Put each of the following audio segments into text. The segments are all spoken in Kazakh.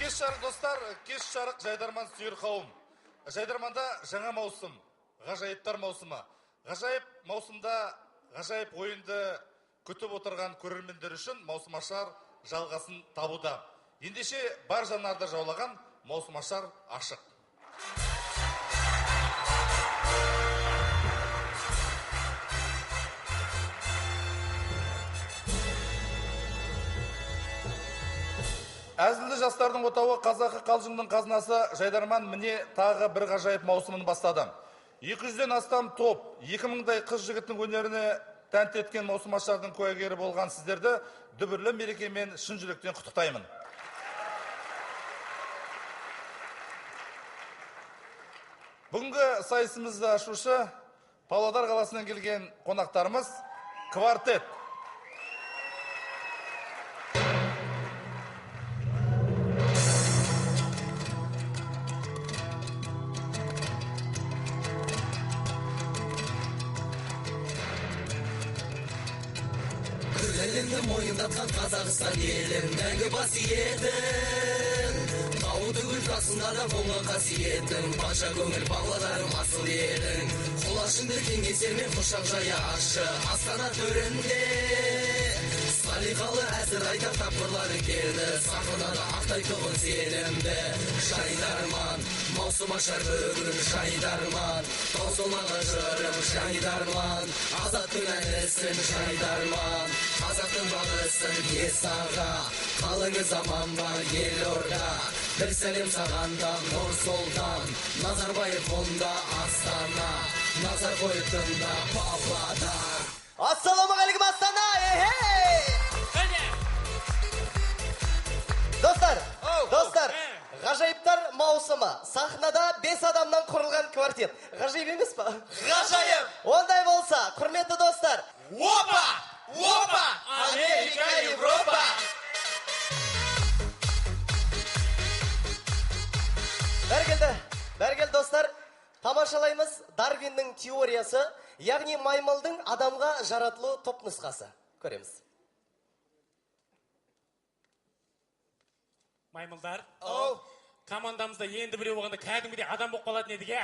Кеш жарық достар, кеш жарық жайдарман сүйер қауым. Жайдарманда жаңа маусым, ғажайыптар маусымы. Ғажайып маусымда ғажайып ойынды күтіп отырған көрермендер үшін маусымашар жалғасын табуда. Ендеше бар жанарды жаулаған маусымашар ашық. Әзілді жастардың отауы қазақы қалжыңның қазынасы жайдарман міне тағы бір ғажайып маусымын бастады. 200-ден астам топ, 2000-дай қыз жігіттің өнеріне тәнті еткен маусымашардың куәгері болған сіздерді дүбірлі мерекемен шын жүректен құттықтаймын. Бүгінгі сайысымызды ашушы Павлодар қаласынан келген қонақтарымыз квартет. Күреліңді мойындатқан Қазақстан елің мәңгі басиетін. Тау түгіл жасында да болған қасиетін, патша көңіл Павлодарым асыл елің. Құлашыңды кеңесермен құшақ жая ашы Астана төрінде. Салиқалы әзір айтар тапқырлары келді, сахнада ақтайтұғын сенімді. Жайдарман, маусымашар бүгін жайдарман, таусылмаған жырым жайдарман, азаттың әнісін жайдарман, қазақтың бағысын есаға, қалыңыз аман ба елорда. Bir сәлем сағанда Нұр Сұлтан, Назарбаев онда Астана, назар қойыптында Павлодар. Ассалаумағалейкум Астана! Достар, ғажайыптар маусымы. Сахнада 5 адамнан құрылған квартет. Ғажайып емес па? Ғажайып! Ондай болса, құрметті достар. Опа! Опа! Америка, Европа! Бәргел достар, тамашалаймыз Дарвиннің теориясы, яғни маймылдың адамға жаратылу топ нұсқасы. Көреміз. Маймылдар, командамызда енді біреу болғанда кәдімгідей адам болып қалатын едіге.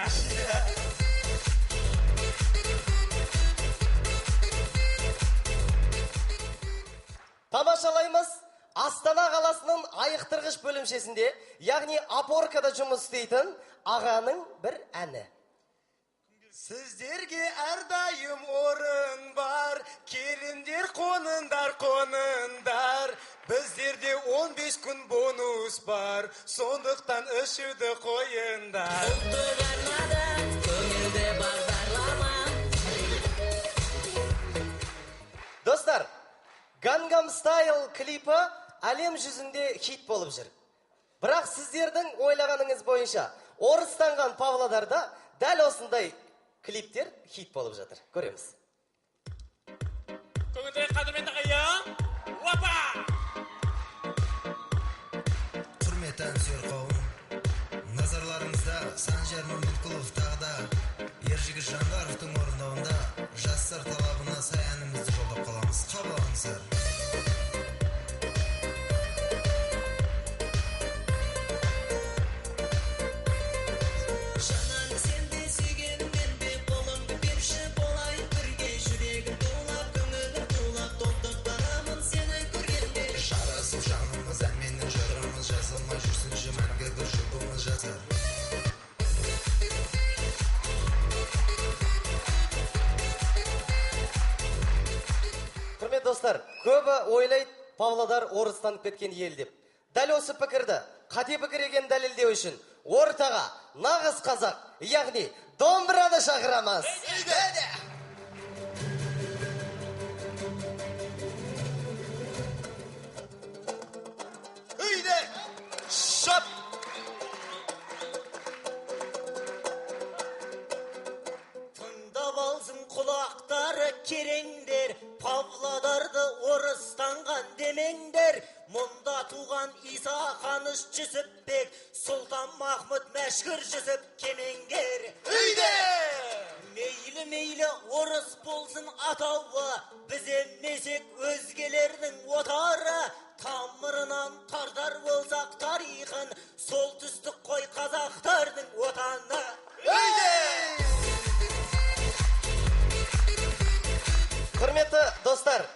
Тамашалаймыз Астана қаласының айықтырғыш бөлімшесінде, яғни опоркада жұмыс істейтін ағаның бір әні. Сіздерге әрдайым орын бар, келіндер қонындар. Біздерде 15 күн бонус бар, сондықтан үшуді қойындар. Ұлттық арнадан көңілде бағдарлама. Достар, Gangnam Style клипі әлем жүзінде хит болып жүр. Бірақ сіздердің ойлағаныңыз бойынша, орыстанған Павлодарда дәл осындай клиптер хит болып жатыр. Көреміз. Көңілде қадірменді қайым. Опа! Құрметті әнсүйер қауым, назарларыңызда Санжар Мамытқұлов тағда Ержігіт Жандаровтың орындауында жастар талабына сай әнімізді жолдап қаламыз. Қабыл алыңыздар. Достар, көбі ойлайды Павлодар орыстанып кеткен ел деп. Дәл осы пікірді, қате пікір екенін дәлелдеу үшін ортаға нағыз қазақ, яғни домбыраны шақырамыз. Үйде! Шап! Тыңдап алсын құлақтары кереңдер, Павлодарды орыстанған демеңдер. Мұнда туған Иса Қаныш Жүсіпбек, Сұлтан Махмұт Мәшһүр Жүсіп Кемеңгер. Үйде! Мейлі Өзге мейлі орыс болсын атауы, біз емесек өзгелердің отары. Тамырынан тардар болсақ тарихын, солтүстік қой қазақтардың отаны. Құрметті достар,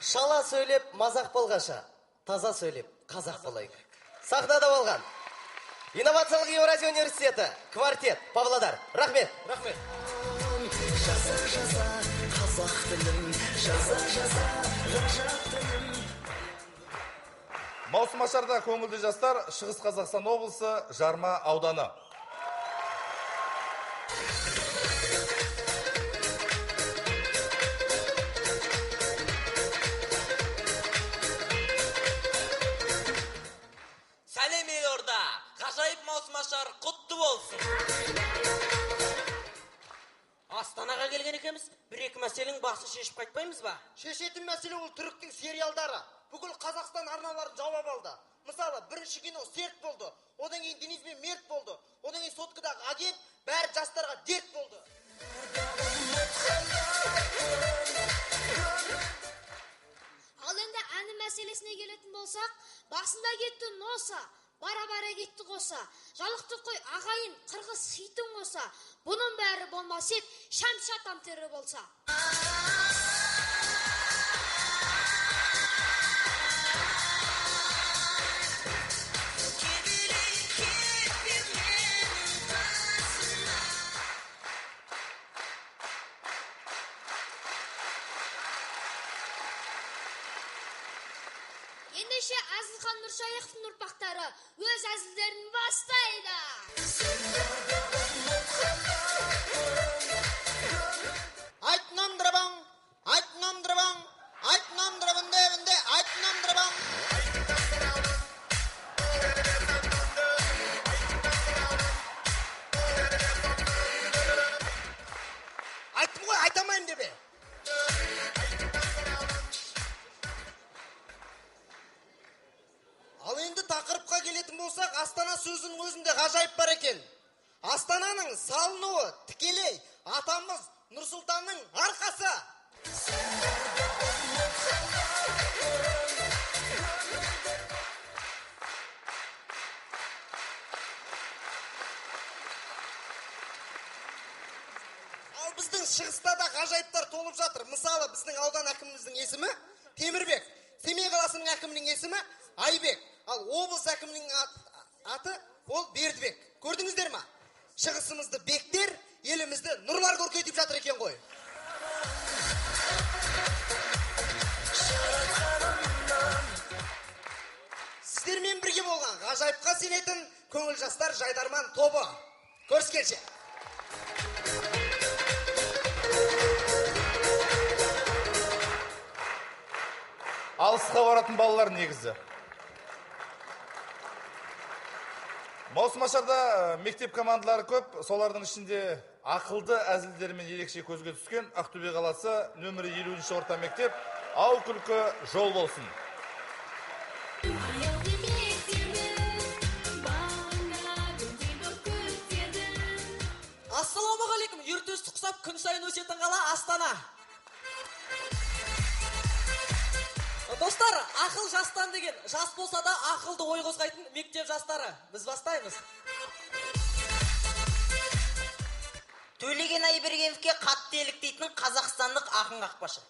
шала сөйлеп мазақ болғаша, таза сөйлеп қазақ болайық. Сахнада болған Инновациялық Еуразия университеті, квартет, Павлодар. Рахмет. Рахмет. Жаза қазақ тілім, жаза ғажап тілім. Маусымашарда көңілді жастар Шығыс Қазақстан облысы Жарма ауданы. Сәлем елорда, ғажайып маусымашар құтты болсын. Астанаға келген екеміз, бір-екі мәселенің бақсы шешіп қайтпаймыз ба? Шешетін мәселе ол түріктің сериалдары. Бүкіл Қазақстан арналарын жауап алды. Мысалы, бірінші кино серт болды. Одан кейін Денис пен Мерт болды. Одан кейін соткадағы агент, бәрі жастарға дерт болды. Ал енді әні мәселесіне келетін болсақ, басында кетті носа, бара-бара кетті қоса. Жалықты қой ағайын, қырғыз хитін қоса. Бұның бәрі болмас ет, шамшатам тері болса. Ендеше Әзілхан Нұршайықовтың ұрпақтары өз әзілдерін бастайды. Айт намдырабаң, айт намдырабаң, айт намдырабын девінде, айт намдырабаң. Айттым ғой, айтамайым деп. Ал енді тақырыпқа келетін болсақ, Астана сөзінің өзінде ғажайып бар екен. Астананың салынуы тікелей атамыз Нұрсұлтанның арқасы. Ал біздің шығыста да ғажайыптар толып жатыр. Мысалы, біздің аудан әкіміміздің есімі Темірбек. Семей қаласының әкімінің есімі Айбек. Ал облыс әкімінің аты ол Бердібек. Көрдіңіздер ма? Шығысымызды бектер, елімізді нұрлар көркейтіп жатыр екен ғой. Сіздермен бірге болған ғажайыпқа сенетін көңіл жастар Жайдарман тобы. Көріскенше. Алысқа баратын балалар негізі. Маусымашарда мектеп командалары көп, солардың ішінде ақылды әзілдермен ерекше көзге түскен Ақтөбе қаласы нөмірі 50-ші орта мектеп Ау күлкі жол болсын. Ассалаумағалейкум, ертөсті құсап күн сайын өсетін қала Астана. Достар, ақыл жастан деген, жас болса да ақылды ой қозғайтын мектеп жастары. Біз бастаймыз. Төлеген Айбергеновке қатты еліктейтін қазақстандық ақын қақпашы.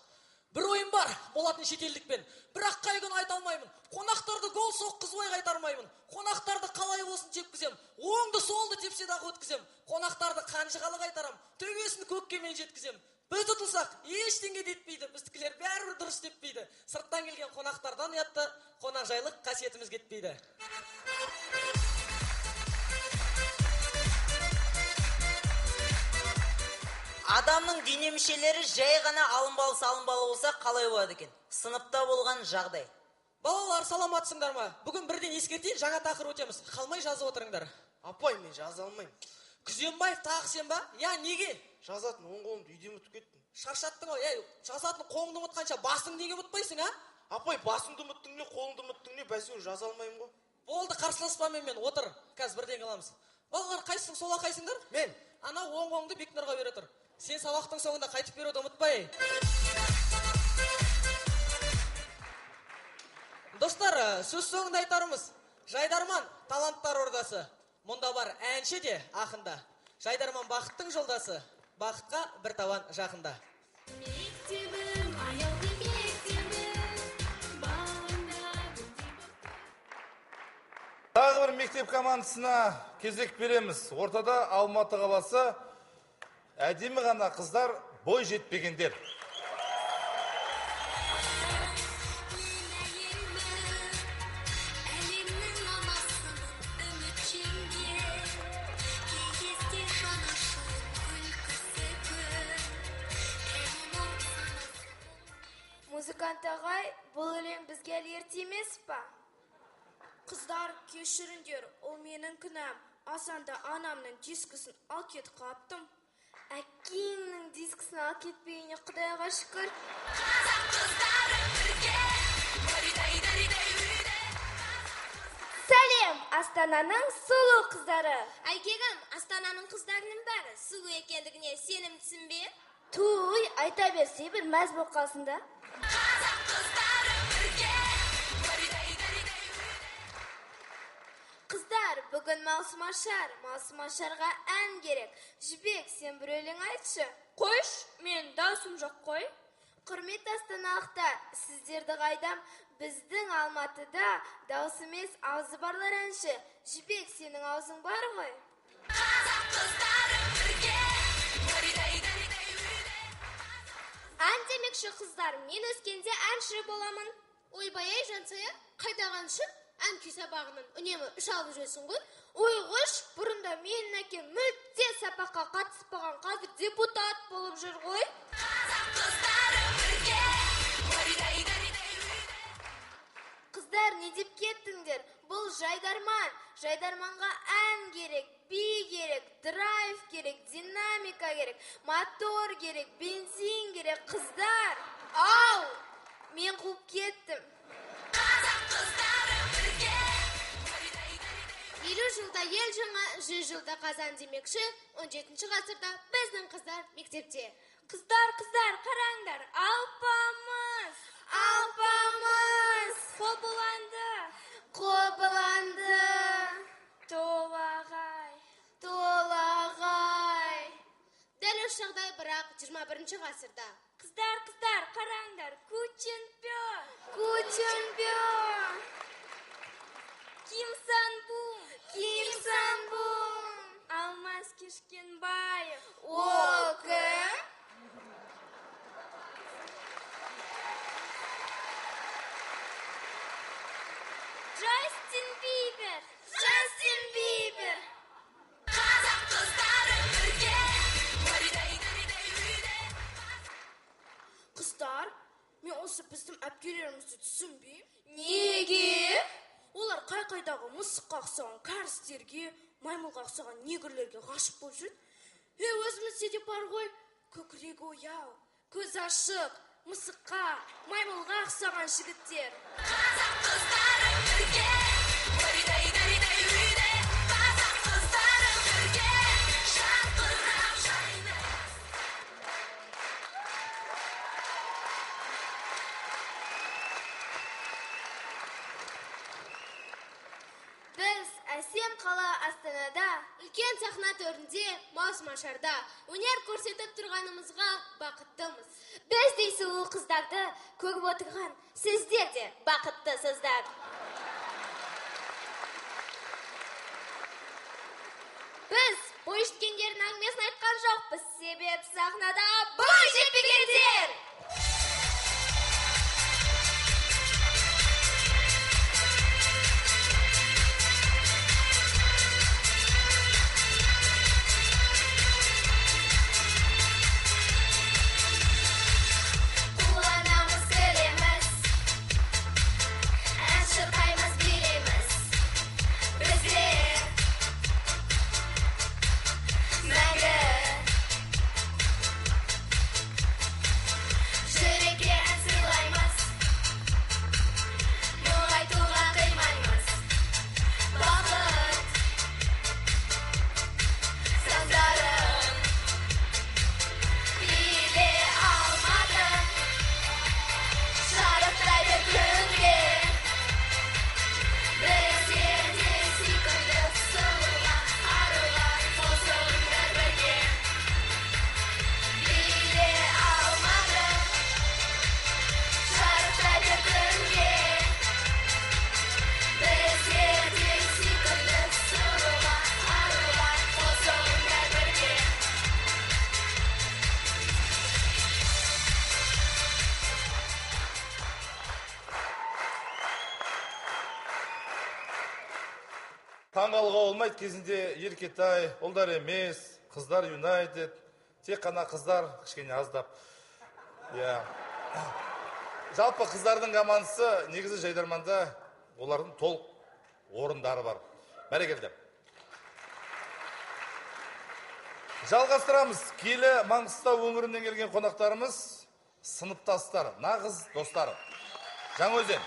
Бір ойым бар, болатын шетелдікпен. Бірақ қай күн айта алмаймын. Қонақтарды гол соққызбай қайтармаймын. Қонақтарды қалай болсын тепкізем. Оңды солды тепсе дағы өткізем. Қонақтарды қанжығалы қайтарам. Төбесін көккемен жеткізем. Біз тұтылсақ, ештеңе детпейді. Біздікілер бәрібір дұрыс деппейді. Сырттан келген қонақтардан ұятты, қонақжайлық қасиетіміз кетпейді. Адамның дене мүшелері жай ғана алынбалы болса қалай болады екен? Сыныпта болған жағдай. Балалар, саламатсыңдар ма? Бүгін бірден ескертейін, жаңа тақырып өтеміз. Қалмай жазып отырыңдар. Апай, мен жаза алмаймын. Күзембаев тағы сен ба? Я, неге? Жазатын оң қолымды үйде ұмытып кеттім. Шаршаттың ғой, жазатын қолыңды ұмытқанша басың неге ұмытпайсың, а? Апай, басыңды ұмыттың не, қолыңды ұмыттың не, бәсең жаза алмаймын ғой. Болды, қарсыласпамен мен, отыр. Қазір бірден қаламыз. Балалар, қайсың, сола қайсыңдар? Мен. Ана оң қолыңды Бекнұрға бере тұр. сен сабақтың соңында қайтып беруді ұмытпай. Достар, сөз соңында айтарымыз. Жайдарман таланттар ордасы. Мұнда бар әнші де ақында. Жайдарман бақыттың жолдасы. Бақытқа бір табан жақында. Мектебім, аялды мектебім, бағында Тағы бір мектеп командасына кезек береміз. Ортада Алматы қаласы, әдемі ғана қыздар, бой жетпегендер. Музыкант ағай, бұл өлең бізге ерте емес па? Қыздар, кешіріңдер, ол менің күнәм. Асанда анамның дискісін ал кет қаптым. Әкеңнің дискісін ал кетпейіне Құдайға шүкір. Сәлем, Астананың сұлу қыздары. Әйгегім, Астананың қыздарының бәрі сұлу екендігіне сенімдісің бе? Туй, айта берсе бір мәз болып қалсын да. Қыздар, бүгін маусымашар. Маусымашарға ән керек. Жібек, сен бір өлең айтшы. Қойш, мен даусым жоқ қой. Құрметті астаналықтар, сіздерді қайдам. Біздің Алматыда дауыс емес аузы барлар әнші. Жібек, сенің аузың бар ғой. Ән демекші қыздар, мен өскенде әнші боламын. Ойбай-ай, Жансая, қайдаған үшін ән күй сабағынан үнемі үш алып жүрсің ғой? Ой қош, бұрында менің әкем мүлде сабаққа қатыспаған, қазір депутат болып жүр ғой. Қыздар, не деп кеттіңдер? Бұл жайдарман. Жайдарманға ән керек, би керек, драйв керек, динамика керек, мотор керек, бензин керек. Қыздар, ау, мен қуып кеттім. 50 жылда ел жаңа, 100 жылда қазан демекші, 17 ғасырда біздің қыздар мектепте. Қыздар, қараңдар, алпамыз, қобыланды, толағай. Дәл осы жағдай бірақ 21 ғасырда. Қыздар, қараңдар, Кученпё, Ким Санбум, Алмаз Кешкенбаев. О, кім? Джастин Бибер. Қыздар, мен осы біздің әпкелерімізді түсінбеймін. Неге? Олар қайдағы мысыққа ұқсаған кәрістерге, маймылға ұқсаған негрлерге ғашық болып жүрді. Өзімізде де бар ғой, көкірегі ояу, көз ашық, мысыққа, маймылға ұқсаған жігіттер. Біз әсем қала Астанада, Үлкен сахна төрінде, маусымашарда өнер көрсетіп тұрғанымызға бақыттымыз. біз де сұлу қыздарды көріп отырған, сіздер де бақыттысыздар. Біз бой жеткендердің әңгімесін айтқан жоқпыз, себеп сахнада бой жетпегендер. Қуанамыз, келеміз, ән шырқаймыз, билейміз. Біздер мәңгі Таңғалға болмайды кезінде Еркетай, ұлдар емес, қыздар Юнайтед, тек қана қыздар кішкене аздап. Жалпы қыздардың командасы негізі Жайдарманда олардың толық орындары бар. Бәрекелді. Жалғастырамыз. Келі Маңғыстау өңірінен келген қонақтарымыз сыныптастар, нағыз достар. Жаңаөзен.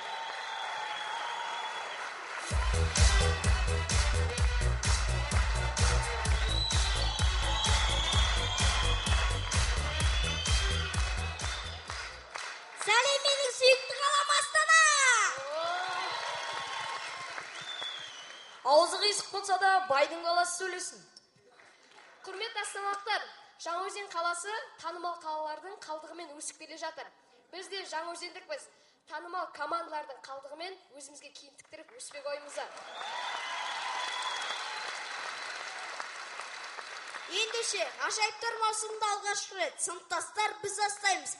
Сәлем менің сүйікті қалам Астана! Аузы қисық болса да байдың қаласы сөйлесін. Құрметті астаналықтар, Жаңаөзен қаласы танымал қалалардың қалдығымен өсіп келе жатыр. Біз де жаңаөзендікпіз. Танымал командалардың қалдығымен өзімізге киім тіктіріп өспек ойымызда. Ендеше, ғажайыптар маусымында алғашқы рет сыныптастар біз астаймыз.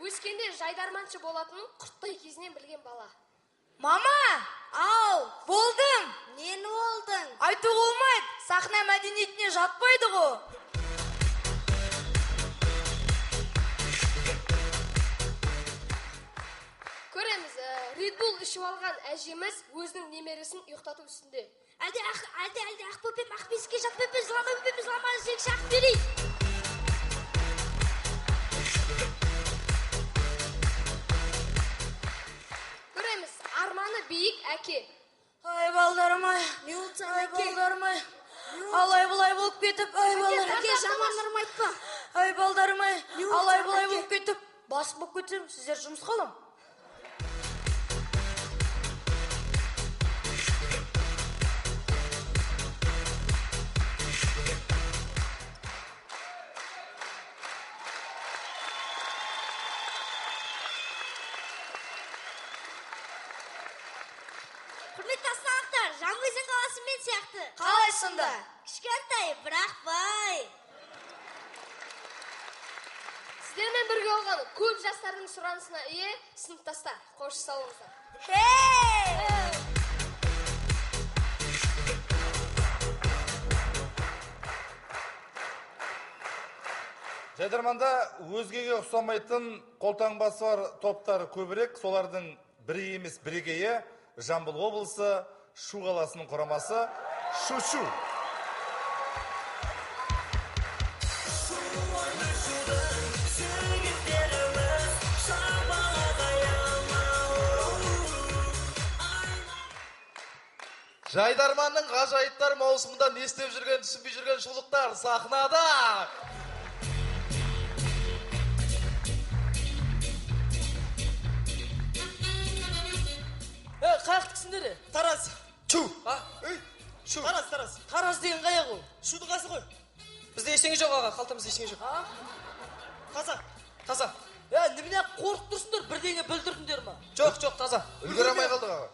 Өскенде жайдарманшы болатынын құрттай кезінен білген бала. Мама, ау, болдым. Нені болдың? Айту болмайды, сахна мәдениетіне жатпайды ғо. Көреміз, Red Bull ішіп алған әжеміз өзінің немересін ұйықтату үстінде. Әлде ақ бөпем, ақ бесікке жат бөпем, жылама жек шақ берейін. Көреміз, арманы биік әке. Ай, балдарым ай, не oldu ай, балдарым ай. Алай бұлай болып кетіп, ай, балдарым. Әке, жамандарым айтпа. Ай, балдарым ай, алай бұлай болып кетіп. Басып болып кетсем, сіздер жұмыс қалам. Құрметті астаналықтар, Жаңаөзен қаласы мен сияқты. Қалай сонда? Кішкентай, бірақ бай. Сіздермен бірге болған көп жастардың сұранысына ие сыныптастар. Қош салыңыздар. Жайдарманда өзгеге ұқсамайтын қолтаңбасы бар топтар көбірек, солардың бірі емес бірегейі Жамбыл облысы Шу қаласының құрамасы Шу-Шу. Жайдарманның ғажайыптар маусымында не істеп жүрген, түсінбей жүрген шулықтар сахнада. Қаяқтықсыңдер? Тараз. Шу. Шу. Тараз. Тараз деген қаяқ ол? Шудың қасы ғой. Бізде ештеңе жоқ аға, қалтамызда ештеңе жоқ. Таза. Немене қорқып тұрсыңдар, бірдеңе бүлдірдіңдер ма? Жоқ, таза. Үлгере алмай қалдық аға.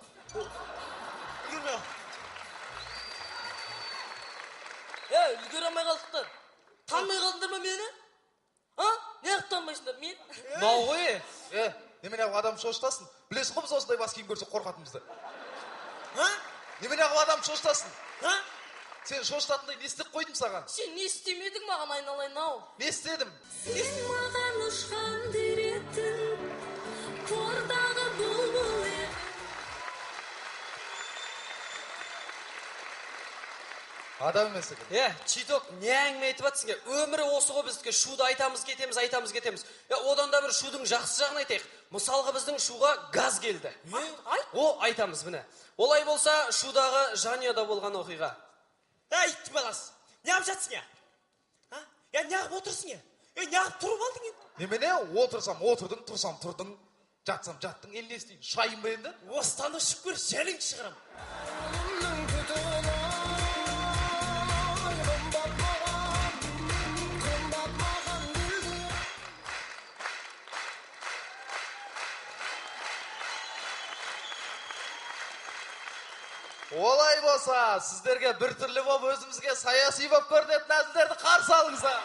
Үлгере алмай қалдықтар. Танмай қалдыңдар ма мені? Не қып танмайсыңдар мен? Мынау ғой. Немене адам шошытасын? Білесің ғой біз осындай бас киім көрсек қорқатынымызды. Немене адам шошытасын? Сен шошытатындай не істеп қойдым саған? Сен не істемедің маған айналайын ау? Не істедім? Сен маған ұшқан деретін, тордағы бұлбұл едің. Адам емес екен. Читок, не әңгіме айтып жатсың? Өмірі осы ғой біздікі. Шуды айтамыз, кетеміз. Одан да бір шудың жақсы жағын айтайық. Мысалға біздің шуға газ келді. Айтамыз міне. Олай болса, шудағы жанұяда болған оқиға. Итті баласы. Не алып жатсың я? Неғып отырсың я? Неғып тұрып алдың енді? Немене отырсам отырдың, тұрсам тұрдың, жатсам жаттың, ел не істейін? Шайын ба енді? Осыдан ұшып көр, жәлің шығырам. Олай болса, сіздерге бір түрлі боп өзімізге саяси боп көрінетін әзілдерді қарсы алыңыздар.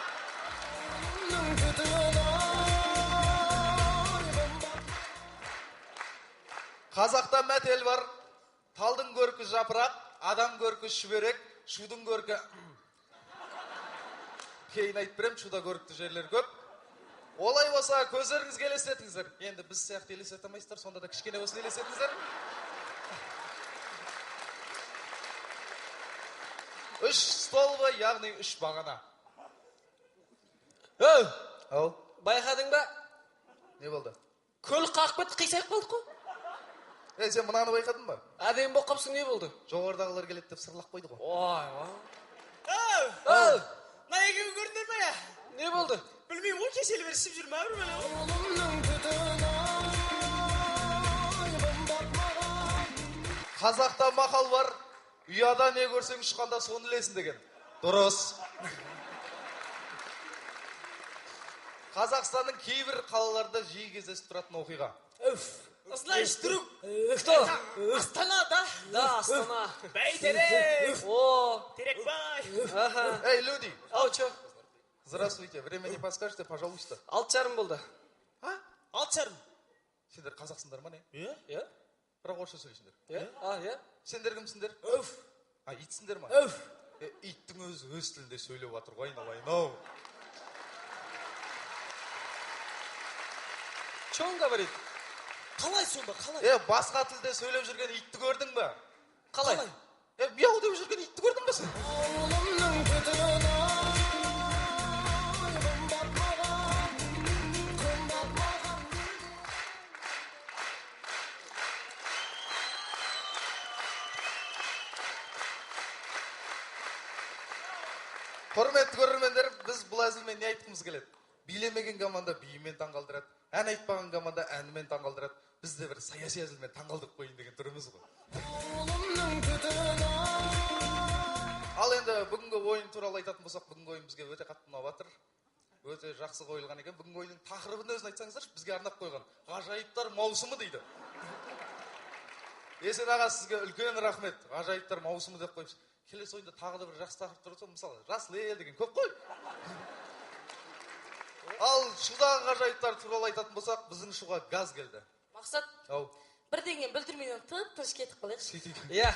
Қазақта мәтел бар. Талдың көркі жапырақ, адам көркі шүберек, шудың көркі... Кейін айтып берем, шуда көрікті жерлер көп. Олай болса, көздеріңізге елестетіңіздер. Енді біз сияқты елестете алмайсыздар, сонда да кішкене болсын елестетіңіздер. 3 столбы, яғни 3 бағана. Ау, байқадың ба? Не болды? Көл қақып кетті, қисайып қалдық қой. Сен мынаны байқадың ба? Әдейін болып қапсың, не болды? Жоғардағылар келеді деп сырлақ қойды ғой. Ау! Мына екеуі көрдіңдер ме? Не болды? Білмеймін ғой, кеселі бері ішіп жүрмі әбір бәле? Қазақта мақал бар, ұяда не көрсең ұшқанда соны ілесің деген. Дұрыс. Қазақстанның кейбір қалаларда жиі кездесіп тұратын оқиға. Знаешь, друг. Кто? Астана, да? Да, Астана. Бәйтерек. О, Терекбай. Эй, люди. Ау, чё? Здравствуйте. Время не подскажете, пожалуйста. 6,5 болды. А? 6,5. Сендер қазақсыңдар ма не? Иә? Бірақ орысша сөйлейсіңдер. Иә? Сендер кімсіңдер? Өф. Итсіңдер ма? Өф. Иттің өзі өз тілінде сөйлеп жатыр ғой, айналайын-ау. Чё он говорит? Қалай сонда, қалай? Басқа тілде сөйлеп жүрген итті көрдің бе? Қалай? Мяу деп жүрген итті көрдің бе сен? Құрметті көрермендер, біз бұл әзілмен не айтқымыз келеді? Билемеген команда биімен таңғалдырады, ән айтпаған команда әнімен таңғалдырады. Біз де бір саяси әзілмен таңғалдық қойын деген түріміз ғой. Ал енді бүгінгі ойын туралы айтатын болсақ, бүгінгі ойын бізге өте қатты ұнап жатыр. Өте жақсы қойылған екен. Бүгінгі ойынның тақырыбын өзін айтсаңыздар, бізге арнап қойған ғажайыптар маусымы дейді. Есен аға, сізге үлкен рахмет. Ғажайыптар маусымы деп қойыпсыз. Келесі ойында тағы да бір жақсы тақырып тұрса, мысалы, жасыл ел деген көп қой. Ал шудағы ғажайыптар туралы айтатын болсақ, біздің шуға газ келді. Мақсат, Ау. бірдеңе білдірмейден тып-тыныш кетіп қалайықшы. Иә.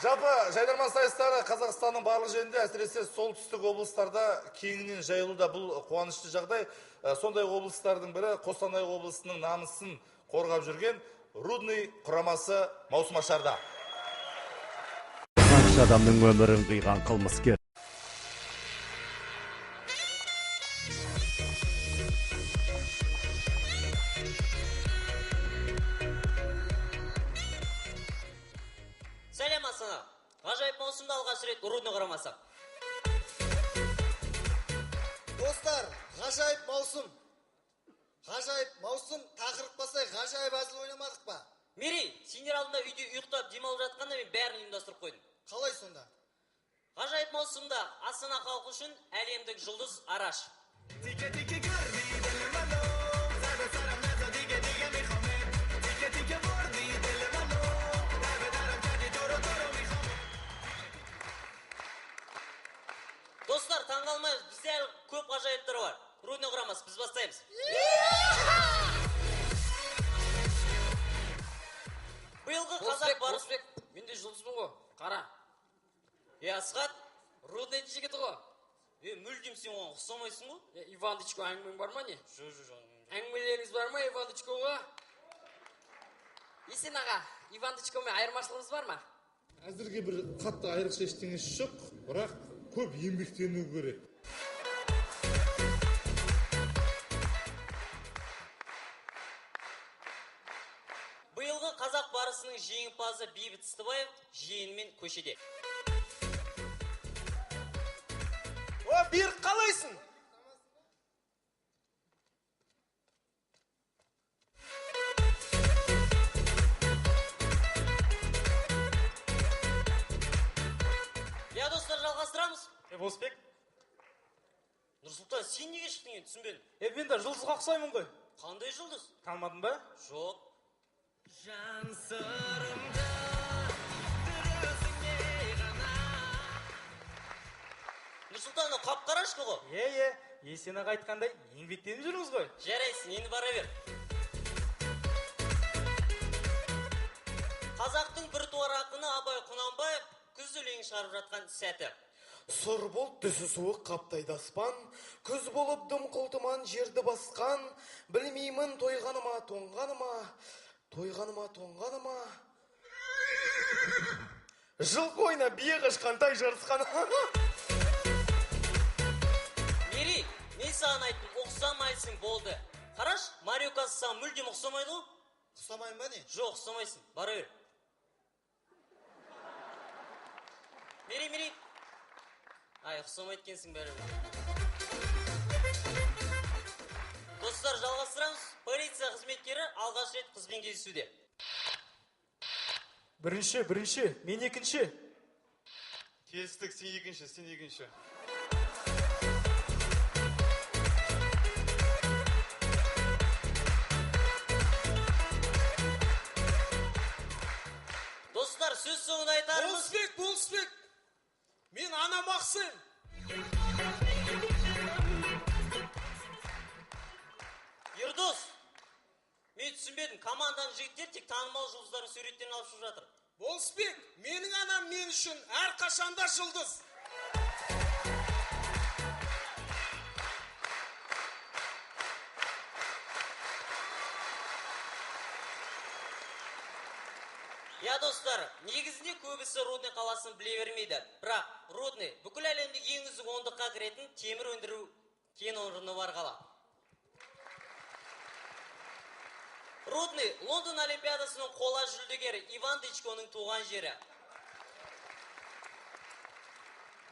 Жалпы жайдарман сайыстары Қазақстанның барлық жерінде, әсіресе солтүстік облыстарда кеңінен жайылуда. Бұл қуанышты жағдай. Сондай облыстардың бірі Қостанай облысының намысын қорғап жүрген Рудный құрамасы маусымашарда. Қанша адамның өмірін қиған қылмыскер. Сәлем Астана. Ғажайып маусымда алғаш рет Рудный құрамасы. Достар, ғажайып маусым. Ғажайып маусым, тақырып басай ғажайып әзіл ойнамадық па? Мерей, сендер алдында үйде ұйықтап демалып жатқанда мен бәрін ұйымдастырып қойдым. Қалай сонда? Ғажайып маусымда Астана халқы үшін әлемдік жұлдыз Араш. Достар, таңғалмайыз, бізде әлі көп ғажайыптар бар. Рудный құрамасы, біз бастаймыз. Биылғы қазақ бар. Болысбек, менде жұлдызбын ғой, қара. Асқат, Рудныйдың жігіті ғой. Мүлдем сен оған ұқсамайсың ғой. Иван Дычко әңгімең бар ма не? Жоқ. Әңгімелеріңіз бар ма Иван Дычкоға? Есен аға, Иван Дычкомен айырмашылығыңыз бар ма? Әзірге бір қатты айрықша ештеңесі жоқ, бірақ көп еңбектену керек. Биылғы қазақ барысының жеңімпазы Бейбіт Ыстыбаев жиынымен көшеде. Берік қалайсың? Я достар, жалғастырамыз. Болысбек? Нұрсұлтан, сен неге шықтың енді, түсінбедім. Мен де жұлдызға ұқсаймын ғой. Қандай жұлдыз? Танымадың ба? Жоқ. Жан сырымда Нұрсұлтанов қап-қарашқы ғой. Есен аға айтқандай еңбектеніп жүріңіз ғой. Жарайсың, енді бара бер. Қазақтың бір туар ақыны Абай Құнанбаев күз өлеңін шығарып жатқан сәті. Сұр бұлт түсі суық қаптайды аспан, күз болып дымқыл тұман жерді басқан, білмеймін тойғаныма, тоңғаныма. Жылқы ойна бие қашқан тай жарысқан. Мери, мен саған айттым, ұқсамайсың болды. Қараш, Мариокасы саған мүлдем ұқсамайды ғой? Ұқсамайын ба не? Жоқ, ұқсамайсың. Бара бер. Мери. Ай, ұқсамайды екенсің бәрі. Достар, жалғастырамыз. Полиция қызметкері алғаш рет қызбен кездесуде. Бірінші, мен екінші. Келістік, сен екінші. Достар, сөз соңында айтарымыз. Болысбек. Мен анам ақсын. Ердос, мен түсінбедім. Команданың жігіттер тек танымал жұлдыздардың суреттерін алып шығып жатыр. Болысбек, менің анам мен үшін әр қашанда жұлдыз. Я, достар, негізінде көбісі Рудный қаласын біле бермейді. Бірақ Рудный бүкіл әлемде ең үздік 10-қа кіретін темір өндіру кен орны бар қала. Рудный Лондон Олимпиадасының қола жүлдегері Иван Дычконың туған жері.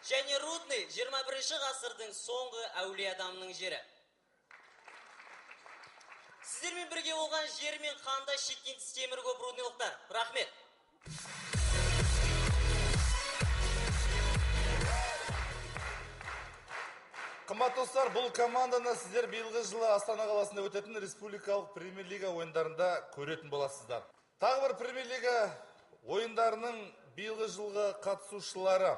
Және Рудный 21 ғасырдың соңғы әулие адамының жері. Сіздермен бірге болған жер мен қанда шеттен темір көп руднылықтар. Рахмет. Қымбат достар, бұл команданы сіздер биылғы жылы Астана қаласында өтетін республикалық премьер-лига ойындарында көретін боласыздар. Тағы бір премьер-лига ойындарының биылғы жылғы қатысушылары.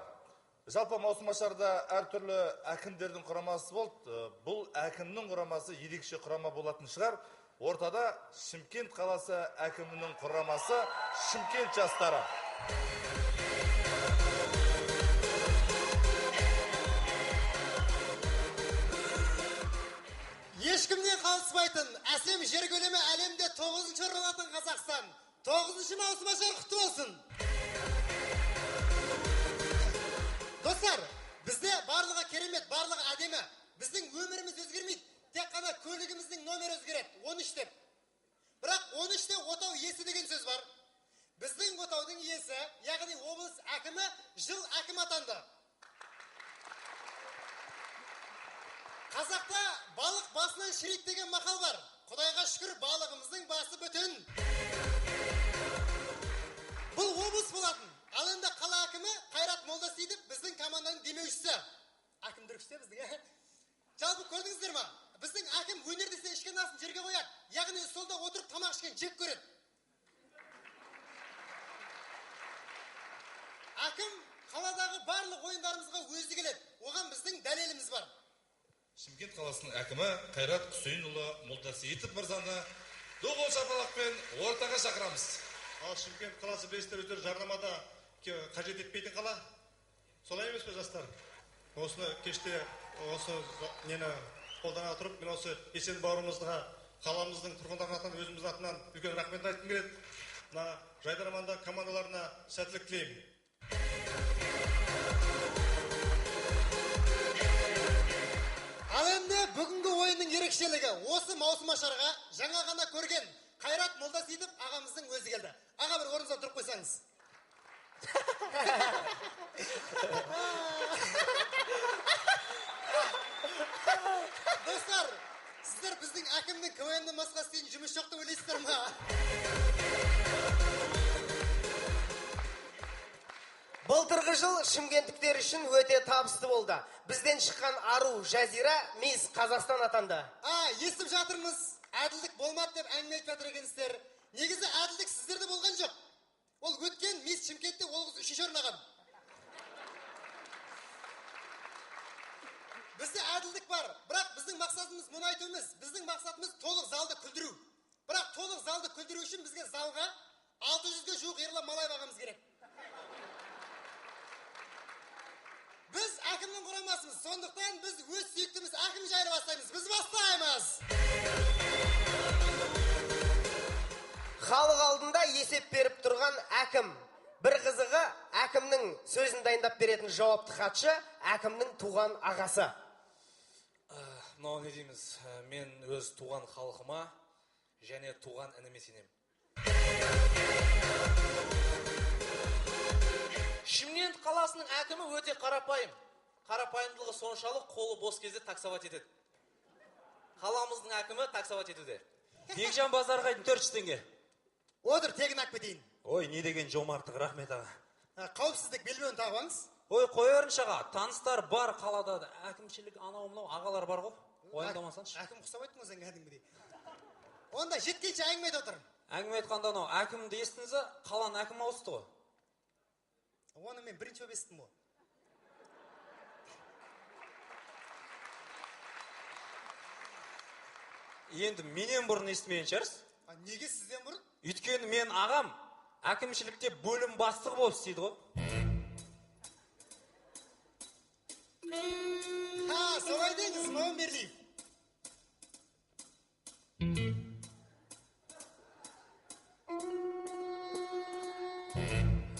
Жалпы маусымашарда әртүрлі әкімдердің құрамасы болды. Бұл әкімнің құрамасы ерекше құрама болатын шығар. Ортада Шымкент қаласы әкімінің құрамасы Шымкент жастары. Ешкімнен қалыспайтын, әсем жер көлемі әлемде 9-шы орын алатын Қазақстан. 9-шы маусымашар құтты болсын. Достар, бізде барлығы керемет, барлығы әдемі. Біздің өміріміз өзгермейді. Тек қана көлігіміздің номері өзгереді, 13 деп. Бірақ 13-те отау иесі деген сөз бар. Біздің отаудың иесі, яғни облыс әкімі, жыл әкім атанды. Қазақта балық басынан шірейді деген мақал бар. Құдайға шүкір, балығымыздың басы бүтін. Бұл облыс болатын. Ал енді қала әкімі Қайрат Молдасейітов біздің команданың демеушісі. Әкімдіргіште біздің. Жалпы көрдіңіздер ма? Біздің әкім өнер десе ішкен асын жерге қояды. Яғни столда отырып тамақ ішкен жек көреді. Әкім қаладағы барлық ойындарымызға өзі келеді. Оған біздің дәлеліміз бар. Шымкент қаласының әкімі Қайрат Құсейінұлы Молдасейітов мырзаны ду қол шапалақпен ортаға шақырамыз. Ал Шымкент қаласы білесіздер, өздері жарнамада қажет етпейтін қала. Солай емес пе, жастар? Осыны кеште осы нені қолдана тұрып, мен осы Есен бауырымызға, қаламыздың тұрғындарының атынан, өзіміздің атынан үлкен рахмет айтқым келеді. Мына Жайдарманда командаларына сәттілік тілеймін. Ал енді бүгінгі ойынның ерекшелігі осы маусымашарға жаңа ғана көрген Қайрат Молдасейітов ағамыздың өзі келді. Аға, бір орныңыздан тұрып қойсаңыз. Достар, сіздер біздің әкімнің КВНнен басқа істейтін жұмыс жоқ деп ойлайсыздар ма? Былтырғы жыл шымкенттіктер үшін өте табысты болды. Бізден шыққан ару Жазира Мисс Қазақстан атанды. Естіп жатырмыз. Әділдік болмады деп әңгіме айтып жатыр екенсіздер. Негізі әділдік сіздерде болған жоқ. Ол өткен Мисс Шымкентте ол қыз 3-ші орын алған. Бізде әділдік бар, бірақ біздің мақсатымыз мұны айту емес. Біздің мақсатымыз толық залды күлдіру. Бірақ толық залды күлдіру үшін бізге залға 600-ге жуық ерлан малай бағамыз керек. Біз әкімнің құрамасымыз, сондықтан біз өз сүйіктіміз әкім жайлы бастаймыз. Біз бастаймыз. Халық алдында есеп беріп тұрған әкім. Бір қызығы, әкімнің сөзін дайындап беретін жауапты хатшы, әкімнің туған ағасы. Мынау не дейміз, мен өз туған халқыма және туған ініме сенем. Шымкент қаласының әкімі өте қарапайым. Қарапайымдылығы соншалық қолы бос кезде таксовать етеді. Қаламыздың әкімі таксовать етуде. Бекжан Базарғайдың 400 теңге. Отыр, тегін ақ кетейін. Ой, не деген жомарттық, рахмет аға. Қауіпсіздік белбеуін тағып алыңыз. Ой, қойырыншы аға, таныстар бар қалада, әкімшілік анау мынау ағалар бар ғой. Уайымдамасаңшы. Әкім құсап айттың ғой сен кәдімгідей. Онда жеткенше әңгіме айта отыр. Әңгіме айтқанда анау әкімді естіңіз, қаланың әкімі ауысты ғой. Оны мен бірінші болып естідім ғой. Енді менен бұрын естімеген шығарсыз? Неге сізден бұрын? Өйткені мен ағам әкімшілікте бөлім бастығы болып істейді ғой. Солай деңіз, Мауын Берлиев.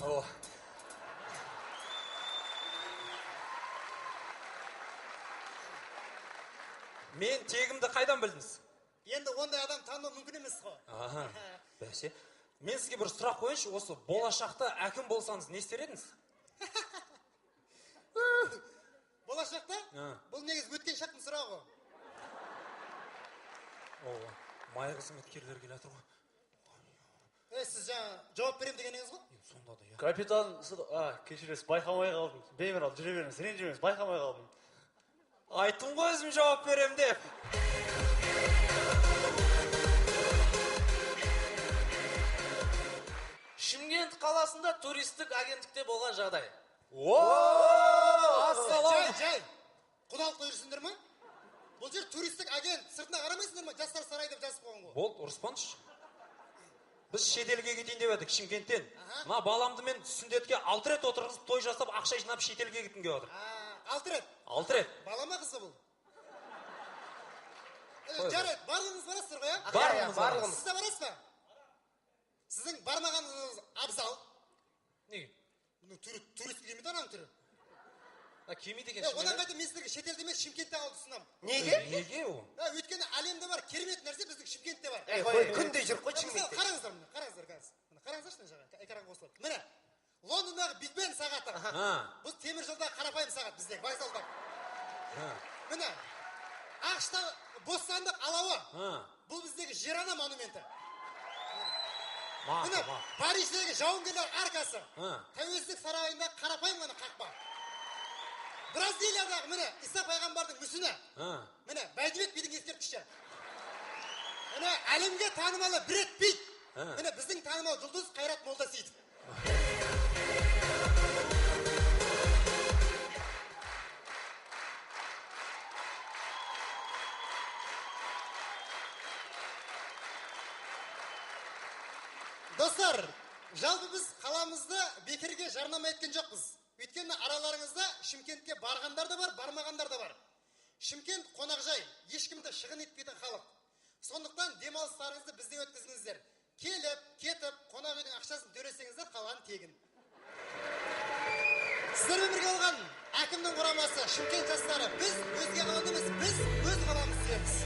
Алло. Мен тегімді қайдан білдіңіз? Енді ондай адам тану мүмкін емес қой. Аха, бәсе. Мен сізге бір сұрақ қойыншы, осы болашақта әкім болсаңыз не істер едіңіз? Болашақта? Бұл негіз өткен шақтың сұрағы ғой. О, май қызметкерлер келе жатыр ғой. Сіз жаңа жауап берем дегеніңіз ғой? Сонда да, Капитан, кешіресіз, байқамай қалдым. Беймір ал, жүре беріңіз, ренжімеңіз, байқамай қалдым. Айттым ғой өзім жауап берем деп. Шымкент қаласында туристік агенттікте болған жағдай. Жай, құдалық үйірсіңдер ма? Бұл жер туристік агент, сыртына қарамайсыңдар ма? Жастар сарай деп жазып қойған ғой. Болды, ұрыспаңызшы. Біз шетелге кетейін деп едік Шымкенттен. Мына баламды мен сүндетке 6 рет отырғызып той жасап ақша жинап шетелге кеткенге отыр. 6 рет? 6 рет. Балама қызы бұл. Жарайды, барлығыңыз барасыздар ғой, а? Барлығымыз. Сіз де барасыз ба? Сіздің бармағаныңыз абзал. Неге? Турист кемейді ананың түрі. Кемейді екен Шымкент. Одан қайта мен сіздерге шетелде емес Шымкентте алды ұсынамын. Неге? Неге ол? Өйткені әлемде бар, керемет нәрсе біздің Шымкентте бар. Күнде жүр қой Шымкентте. Қараңыздар міне, қараңыздаршы мына жаға, экран қосылады. Міне, Лондондағы Биг Бен сағаты. Бұл темір жолдағы қарапайым сағат біздегі, вокзалда. Міне, ақш-та бостандық алауы. Бұл біздегі Жерана монументі. Міне, Париждегі жауынгерлер аркасы. Тәуелсіздік сарайында қарапайым ғана қақпа. Бразилиядағы міне Иса пайғамбардың мүсіні. Міне Бәйдібек бидің ескерткіші. Міне әлемге танымалы Бред Питт. Міне біздің танымал жұлдыз Қайрат Молдасейітов. Достар, жалпы біз қаламызды бекерге жарнама еткен жоқпыз. Өйткені араларыңызда Шымкентке барғандар да бар, бармағандар да бар. Шымкент қонақжай, ешкімді шығын етпейтін халық. Сондықтан демалыстарыңызды бізде өткізіңіздер. Келіп, кетіп, қонақ үйдің ақшасын төлесеңіздер, қалған тегін. Сіздермен бірге болған әкімнің құрамасы, Шымкент жастары, біз өзге қаланы емес, біз өз қаламыз сүйеміз.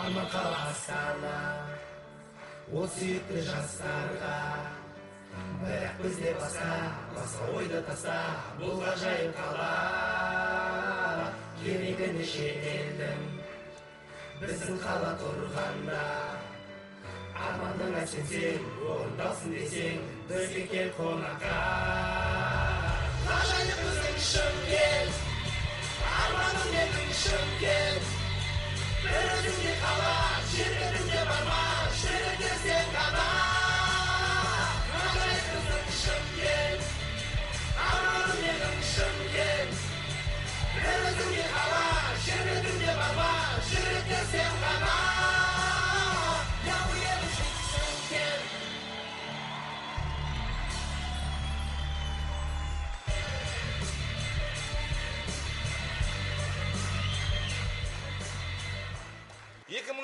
Арман қаласана, ол сүйікті жастарға. Бірақ бізде басқа ойды таста, бұл ғажайып қала. Керегіне шетелдің, біздің қала тұрғанда. Армандың сенсең, орындалсын десең, бізге кел қонаққа. Ғажайып біздің Шымкент, арманым менің Шымкент. Бір өзіңде қала, жер бетінде барма, жүректе сен ғана. Ғажайып біздің Шымкент, арманым менің Шымкент. Бір өзіңде қала, жер бетінде барма, жүректе сен ғана.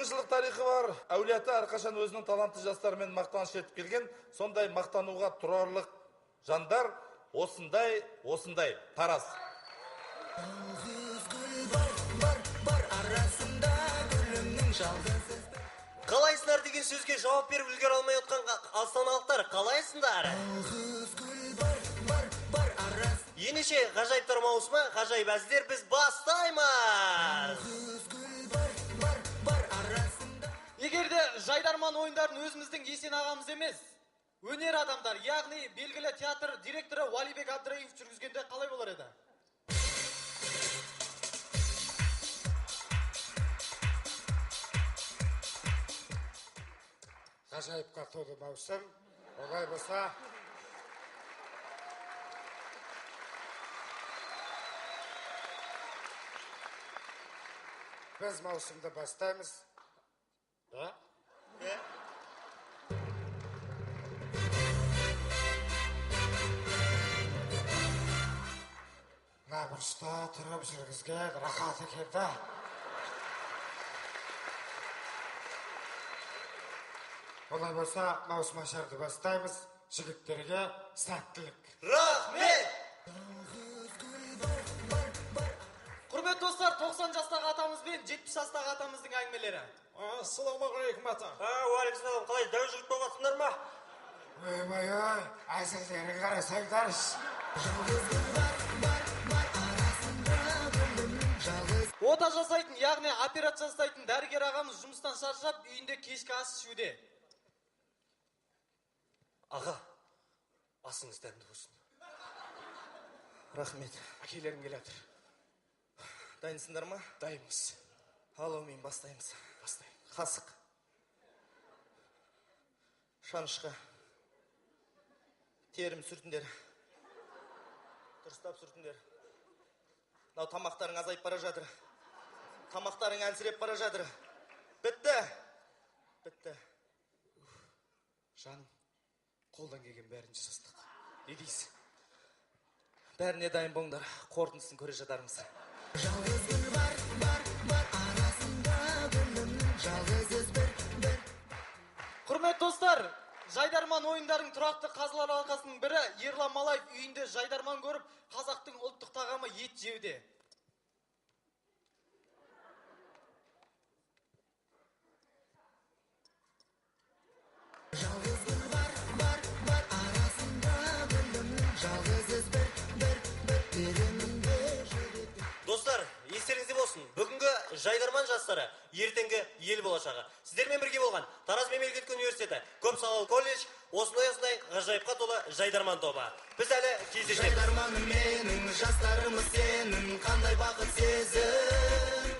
жылдық тарихы бар, әулиеті әрқашан өзінің талантты жастарымен мақтаныш етіп келген, сондай мақтануға тұрарлық жандар осындай Тараз. Қалайсыңдар деген сөзге жауап беріп үлгере алмай отқан астаналықтар, қалайсыңдар? Енеше ғажайыптар маусымы, ғажайып әзілдер біз бастаймыз. Егерде Жайдарман ойындарын өзіміздің Есен ағамыз емес, өнер адамдар, яғни белгілі театр директоры Уалибек Абдраимов жүргізгенде қалай болар еді? Ғажайыпқа толы маусым, олай болса, біз маусымды бастаймыз. Мына бұрышта тұрып жүргізген рахат екенді. Олай болса, маусым ашарды бастаймыз. Жігіттерге сәттілік. Рахмет! Құрметті достар, 90 жастағы атамыз бен 70 жастағы атамыздың әңгімелері. Ассалаумағалейкум ата. Уалейкумассалам, қалай дәу жігіт болғансыңдар ма? Ой, әзілдерін қарасаңдаршы. Ота жасайтын, яғни операция жасайтын дәрігер ағамыз жұмыстан шаршап, үйінде кешкі ас ішуде. Аға, асыңыз дәмді болсын. Рахмет. Әкелерім келетір. Дайынсыңдар ма? Дайынбыз. Алаумен бастаймыз. Қасық. Шанышқа. Терім сүртіндер. Дұрыстап сүртіндер. Мынау тамақтарың азайып бара жатыр. Тамақтарың әлсіреп бара жатыр. Бітті. Жаным, қолдан келген бәрін жасастық. Не дейсің? Бәріне дайын болыңдар. Қорытындысын көре жатармыз. Құрметті достар, Жайдарман ойындардың тұрақты қазылар алқасының бірі Ерлан Малаев үйінде Жайдарман көріп, қазақтың ұлттық тағамы ет жеуде. Достар, естеріңізде болсын, бүгінгі Жайдарман жастары ертеңгі ел болашағы. Сіздермен бірге болған Тараз мемлекеттік университеті, көпсалалы колледж, осындай ғажайыпқа толы Жайдарман тобы. Біз әлі кездесеміз. Жайдарманым менің, жастарымыз сенің, қандай бақыт сезім.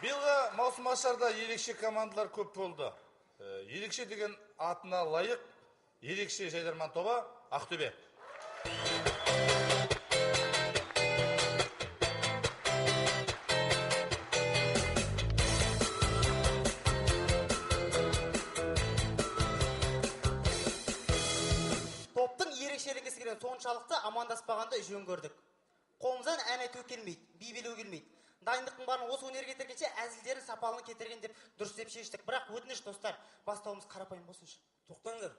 Биылғы маусым ашарда ерекше командалар көп болды. Ерекше деген атына лайық, ерекше Жайдарман тобы Ақтөбе. Топтың ерекшелігі келген соншалықты амандаспағанды жөн көрдік. Қолымыздан ән айту келмейді, би билеу келмейді. Дайындықтың барын осы өнер кетіргенше әзілдерін сапалын кетірген деп дұрыс деп шештік. Бірақ өтініш достар, бастауымыз қарапайым болсыншы. Тоқтаңдар.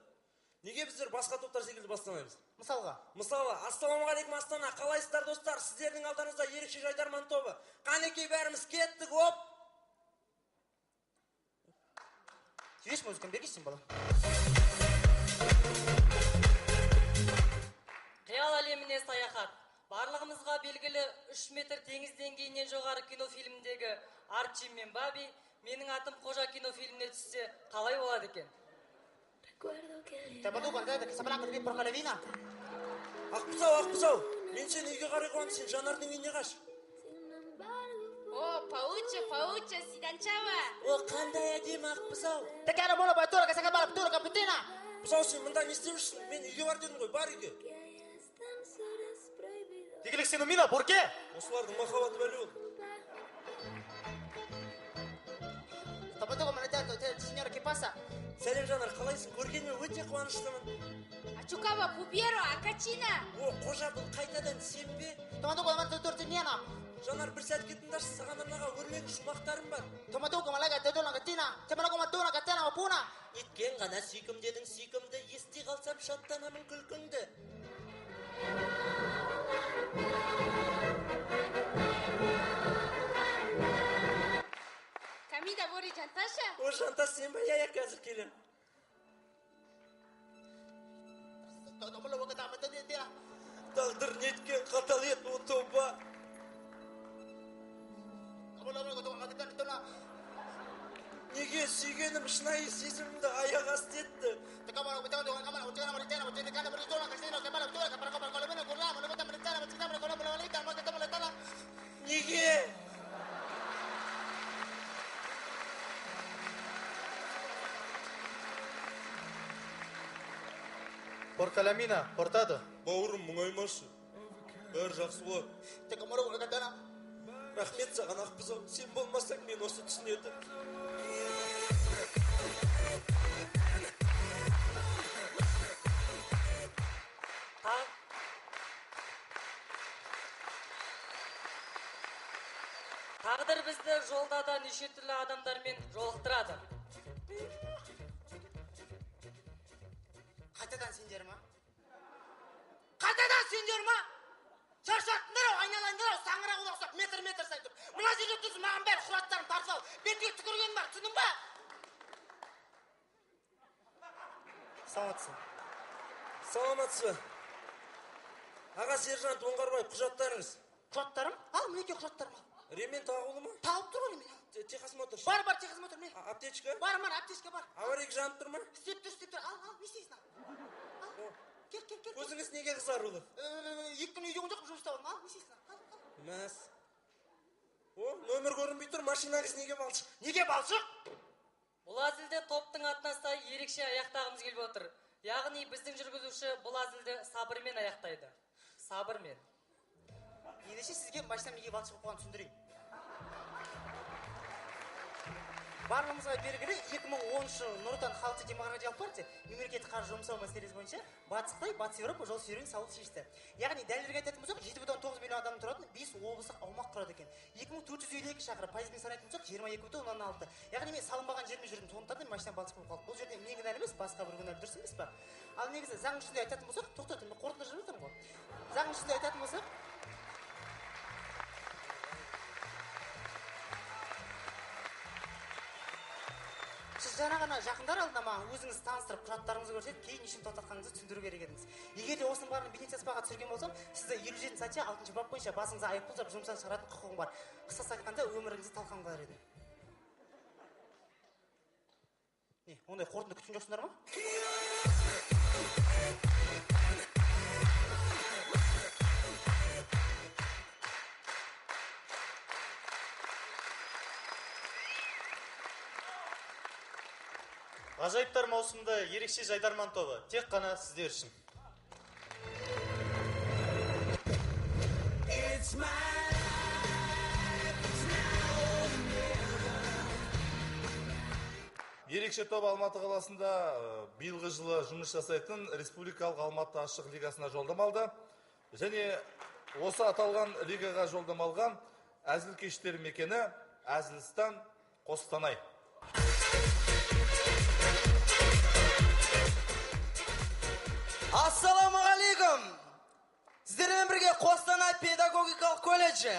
Неге біздер басқа топтар секілді бастамаймыз? Мысалы, ассалаумағалейкум Астана, қалайсыздар достар? Сіздердің алдарыңызда ерекше Жайдарман тобы. Қанекей бәріміз кеттік, оп! Жеш музыканы бергейсің, бала. Қиял әлеміне саяхат. Барлығымызға белгілі 3 метр теңіз деңгейінен жоғары кинофильмдегі Арчи мен Баби менің атым Қожа кинофильміне түссе қалай болады екен? Ақбұзау, мен сен үйге қарай қуам, сен Жанардың үйіне қаш. О, пауча, сиданчава. О, қандай әдемі Ақбұзау. Бұзау, сен мұнда не істеп жүрсің? Мен үйге бар дедім ғой, бар үйге. Тегілік сен умина, ¿por qué? Осылардың махаббаты бәле ол. Сәлем Жанар, қалайсың? Көргеніме өте қуаныштымын. Ачукава, пуперо, акачина. О, қожа, бұл қайтадан сен бе? Жанар, бір сәтке тыңдашы, саған арнаға өрлеген шумақтарым бар. Неткен ғана сүйкімдедің сүйкімді, ести қалсам шаттанамын күлкіңді. Камида, вори, жанташа. О, Жантас, сен бе? Я қазір келем. Тағдыр неткен қатал ет, о тоба. Неге сүйгенім шынайы сезімімді аяқ асты етті. Неге? Поркаламина, портадо. Бауырым, мұңаймашы. Бәрі жақсы болады. Рахмет саған Ақбұзау, сен болмасаң мен осы түсінетін. Тағдыр бізді жолда да неше түрлі адамдармен жолықтырады. Қайтадан сендер ма? Қайтадан сендер ма? Шаршаттыңдар ау, айналайындар ау, саңырақ ұлақсап, метр сайын тұр. Мына жерде тұрсын, маған бәрі құраттарын тартып ал. Бетке түкірген бар, түсіндің ба? Саламатсыз. Аға сержант Оңғарбаев, құжаттарыңыз. Құжаттарым? Ал, мінеке құжаттарым ал. Ремен тағулы ма? Тағып тұр ғой немен. Техосмотр. Бар, техосмотр, мен. Аптечка? Бар, аптечка бар. Аварийка жанып тұр ма? Істеп тұр. Ал, не істейсің ал? Кел. Көзіңіз неге қызарулы? 2 күн үйде жоқ, жұмыста болдым. Ал, не істейсің ал? Мәс. О, нөмір көрінбей тұр, машинаңыз неге балшық? Неге балшық? Бұл әзілде топтың атына сай ерекше аяқтағымыз келіп отыр. Яғни біздің жүргізуші бұл әзілді сабырмен аяқтайды. Сабырмен. Ендеше сізге baştan неге балшық қойған түсіндірейін. Барлығымызға белгілі 2010 жылы Нұр Отан халықтық демократиялық партия мемлекеттік қаржы жұмсау мәселесі бойынша Батыс Қытай, Батыс Еуропа жол серуен салуды шешті. Яғни дәлірек айтатын болсақ, 7,9 миллион адам тұратын 5 облыстық аумақ құрады екен. 2452 шақырым пайызбен санайтын болсақ 22,6. Яғни мен салынбаған жермен жүрдім, сондықтан да машинам балшық болып қалды. Бұл жерде мен кінәлі емес, басқа бір кінәлі, дұрыс емес па? Ал негізі заң жүзінде айтатын болсақ, тоқтатın, мен қорытындылап жүріп жатырмын ғой. Заң жүзінде айтатын болсақ, сіз жаңа ғана жақындар алдында маған өзіңіз таныстырып құжаттарыңызды көрсетіп, кейін үшін тоқтатқаныңызды түсіндіру керек едіңіз. Егер де осының барын бейнетаспаға түсірген болсам, сізді 57 статья 6 бап бойынша басыңызға айыппұл салып жұмыстан шығаратын құқығым бар. Қысқасы айтқанда өміріңізді талқанға едім. Не, ондай қорытынды күткен жоқсыңдар ма? Ғажайыптар маусымында ерекше жайдарман тобы тек қана сіздер үшін. Ерекше топ Алматы қаласында биылғы жылы жұмыс жасайтын Республикалық Алматы ашық лигасына жолдама алды. Және осы аталған лигаға жолдама алған әзіл кештер мекені Әзілстан, Қостанай. Ассаламағалейкум! Сіздермен бірге Қостанай педагогикалық колледжі.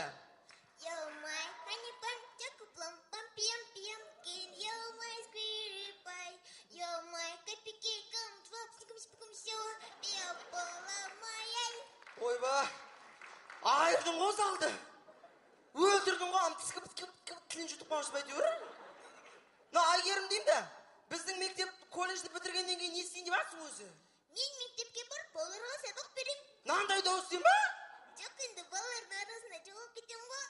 Ойба, Айырдың ғой залды. Өлтірдің ғой, тілін жұтып қоншып әйтеуір. Айгерім деймін да, біздің мектеп колледжді бітіргеннен кейін не істейін деп атсың өзі? Мен мектепке барып балаларға сабақ берем. Нандай дауыс дейін ба? Жоқ, енді балалардың арасында жауап кетем ғой.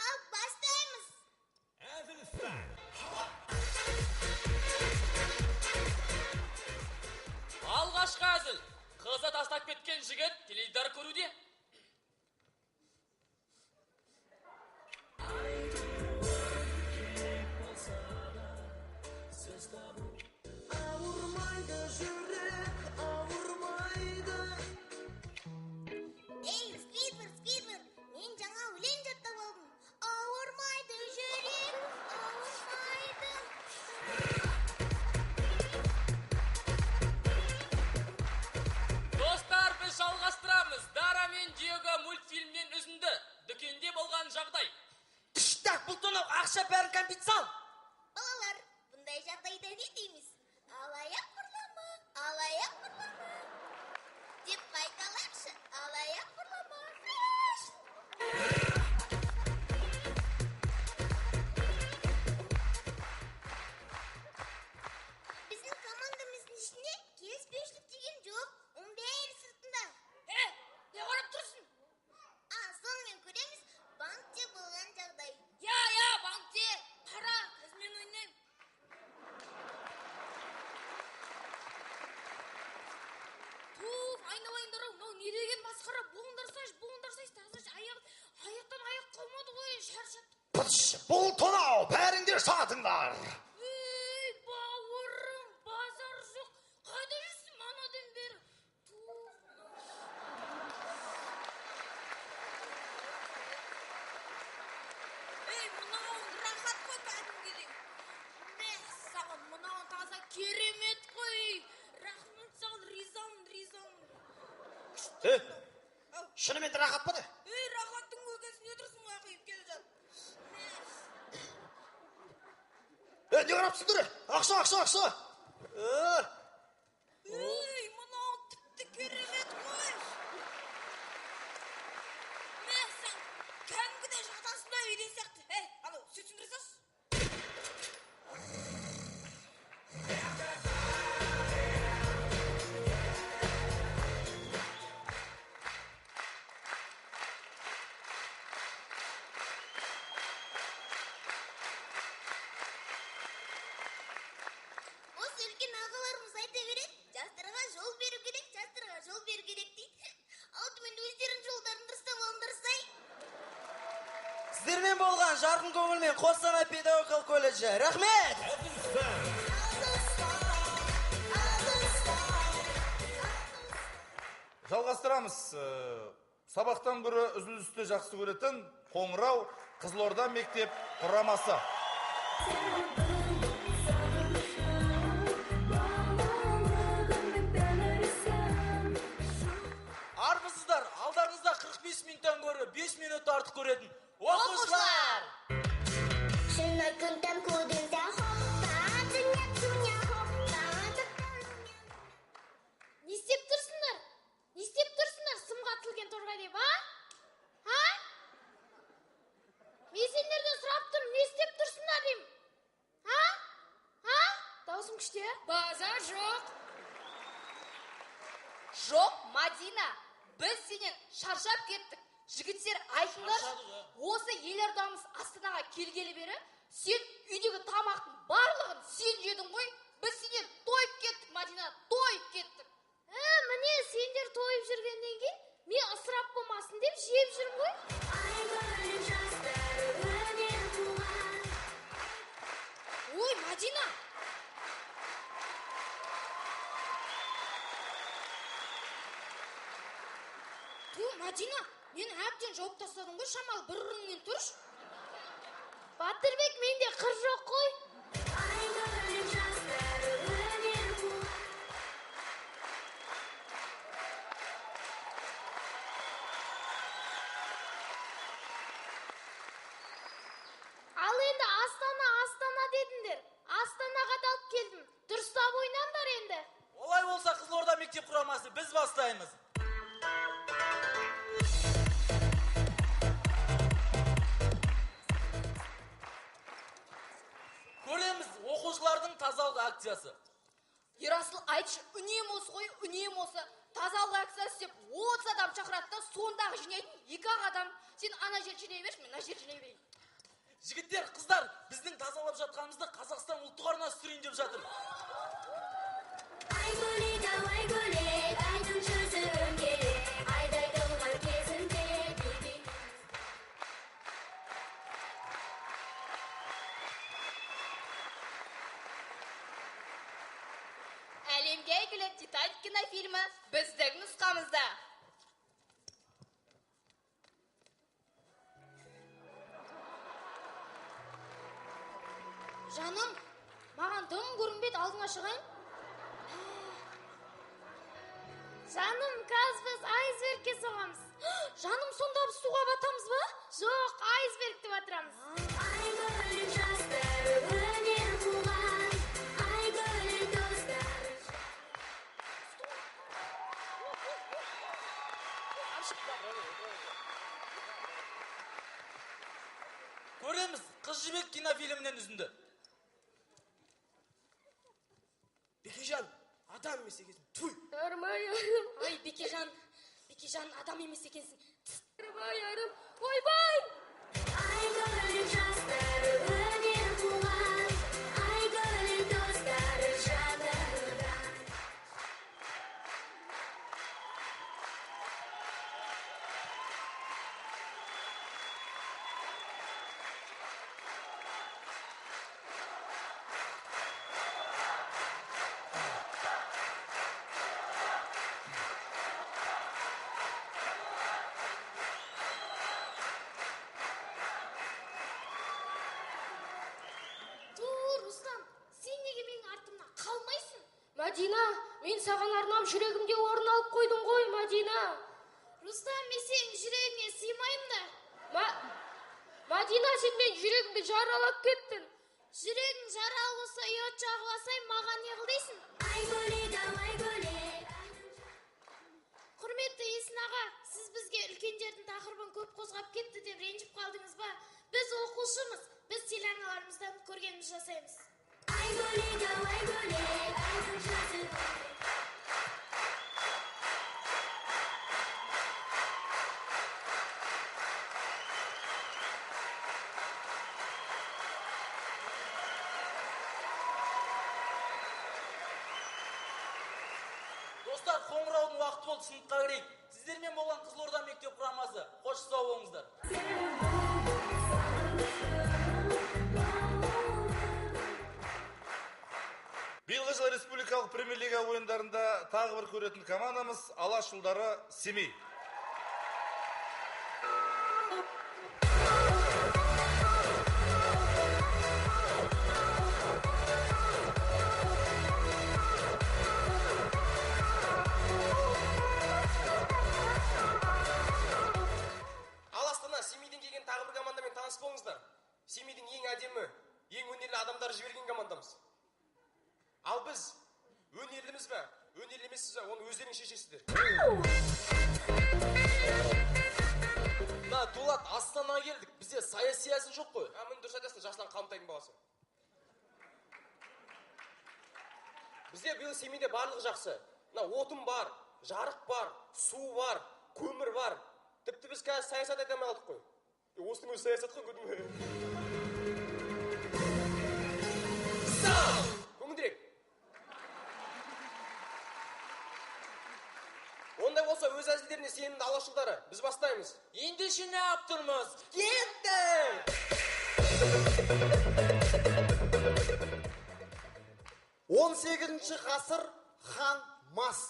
Ал бастаймыз. Алғашқы әзіл. Қызы тастап кеткен жігіт теледидар көруде. Ауырмайды жүрек, ауырмайды. Ей, Сквидвард, мен жаңа өлең жаттап алдым. Ауырмайды жүрек, ауырмайды. Достар, біз жалғастырамыз. Дара мен Диего мультфильмнен үзінді. Дүкенде болған жағдай. Так, бұл тонау ақша бәрін кәмпит сал. Балалар, бұндай жағдайда не дейміз? Алаяқ ұрлама, деп қайталақшы, алаяқ ұрлама. Біздің командамыздың ішінде келіспеушілік деген жоқ, оның бәрі сыртында. Не қарап тұрсың? Сонымен көреміз банкте болған жағдай. Я, банкте. Қара, қызмен ойнайын. Айналайындар ау, мынау не деген масқара, буындарсайшы, таза аяқтан аяқ қалмады ғой, шаршатты. Бұл тонау, бәріңдер сатыңдар. Ей, бауырым, базар жоқ. Қайда жүрсің анадан бері? Ей, мынауын рахат қой кәдімгідей. Саған мынауын таза керемет қой. Рахмет саған, ризамын. Шынымен рахат па да? Ей, рахаттың өгесіне тұрсың ғой, қиып келе жат. Не қарапсыңдар? Ақша. Ей, мынау тіпті керемет қой. Сен кәдімгідей жатасың да үйден сияқты. Ей, анау, сүт сындыра салшы. Осы үлкен ағаларымыз айта береді, жастарға жол беру керек дейді. Алдымен өздерін жолдарын дұрыстап алыңдарсай. Сіздермен болған жарқын көңілмен Қостанай педагогикалық колледжі. Рахмет! Жалғастырамыз. Сабақтан көрі үзілісті жақсы көретін Қоңырау Қызылорда мектеп құрамасы. Армысыздар, алдарыңызда 45 минуттан көрі 5 минут артық көретін оқушылар! Не істеп тұрсыңдар? Сымға тілген торғай деп, Мен сендерден сұрап тұрмын, не істеп тұрсыңдар деймін? Даусым күште? Базар жоқ. Жоқ, Мадина, біз сенен шаршап кеттік. Жігіттер айтыңдар, осы елордамыз Астанаға келгелі бері, сен үйдегі тамақтың барлығын сен жедің ғой. Біз сенен тойып кеттік, Мадина, тойып кеттік. Міне, сендер тойып жүргеннен кейін, мен ысырап болмасын деп жеп жүрмін ғой. Ой, Мадина! Мадина, мен әбден жауып тастадым ғой, шамалы бір ұрыңмен тұрш. Батырбек, менде қыр жоқ қой. Ал енді Астана дедіңдер. Астанаға да алып келдім. Дұрыстап ойнаңдар енді. Олай болса Қызылорда мектеп құрамасы біз бастаймыз. келеміз оқушылардың тазалық акциясы. Ерасыл, айтшы, үнем осы ғой, үнем осы. Тазалық акциясы деп 30 адам шақырады да, сондағы жинайтын 2 адам. Сен ана жер жинай берші, мен ана жер жинай берейін. Жігіттер, қыздар, біздің тазалап жатқанымызды Қазақстан ұлттық арнасы түсірейін деп жатыр. айдың жүзі өңгелек, айдай толған кезінде бейбей. Әлемге әйгілі Титаник кинофильмі біздің нұсқамызда. Жаным, маған дым көрінбейді, алдыңа шығайын. Жаным, қазір біз айсбергке соғамыз. Жаным, сонда біз суға батамыз ба? Жоқ, айсбергті батырамыз. Айгөлін жастар, өнер қуған, айгөлін достар. Көреміз, Қыз жібек кинофильмінен үзінді. Бекежан, адам емес екенсің. Туй. Армайарым. Ай, Бекежан адам емес екенсің. Армайарым. Ойбай! Айгөлін жастар, өнер қуған, айгөлін достар жанынан. Мадина, мен саған арнап жүрегімде орын алып қойдым ғой, Мадина. Рустам, мен сенің жүрегіңе сыймайым да. Мадина, сен мен жүрегімді жаралап кеттің. Жүрегің жаралы болса, ұят жағыласай, маған не қыл дейсің? Құрметті Есін аға, сіз бізге үлкендердің тақырыбын көп қозғап кетті деп ренжіп қалдыңыз ба? Біз оқушымыз, біз телеарналарымыздан көргеніміз жасаймыз. Достар, қоңыраудың уақыты болды, сыныпқа кірейік. Сіздермен болған Қызылорда мектеп құрамасы. Қош сау болыңыздар. Биылғы жылы республикалық премьер-лига ойындарында тағы бір көретін командамыз Алаш ұлдары Семей. Семейдің ең әдемі, ең өнерлі адамдары жіберген командамыз. Ал біз өнерліміз бе? Өнерлі емессіз бе? Оны өздерің шешесіздер. Да, Дулат, Астанаға келдік. Бізде саяси әзін жоқ қой. Мін дұрыс айтасың, Жасұлан Қамтайдың баласы. Бізде биыл Семейде барлығы жақсы. Отын бар, жарық бар, су бар, көмір бар. Тіпті біз қазір саясат айта алмай қалдық қой. Осының өзі саясат қой, көрдің бе? Көңілдірек. Ондай болса өз әзілдеріне сенімді алашылдары. Біз бастаймыз. Ендеше не аптырмыз? Кетті! 18-ші ғасыр хан Мас.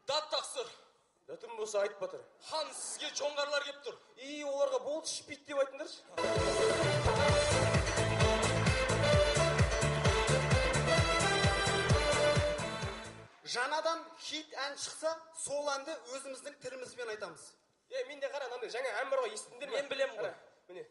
Дат тақсыр. Датым болса айтып батыр. Хан, сізге жоңғарлар кеп тұр. Оларға болды шпит деп айтыңдаршы. Жаңадан хит ән шықса, сол әнді өзіміздің тілімізбен айтамыз. Мен де қара, жаңа ән бар ғой, естідіңдер ме? Мен білем ғой. Міне.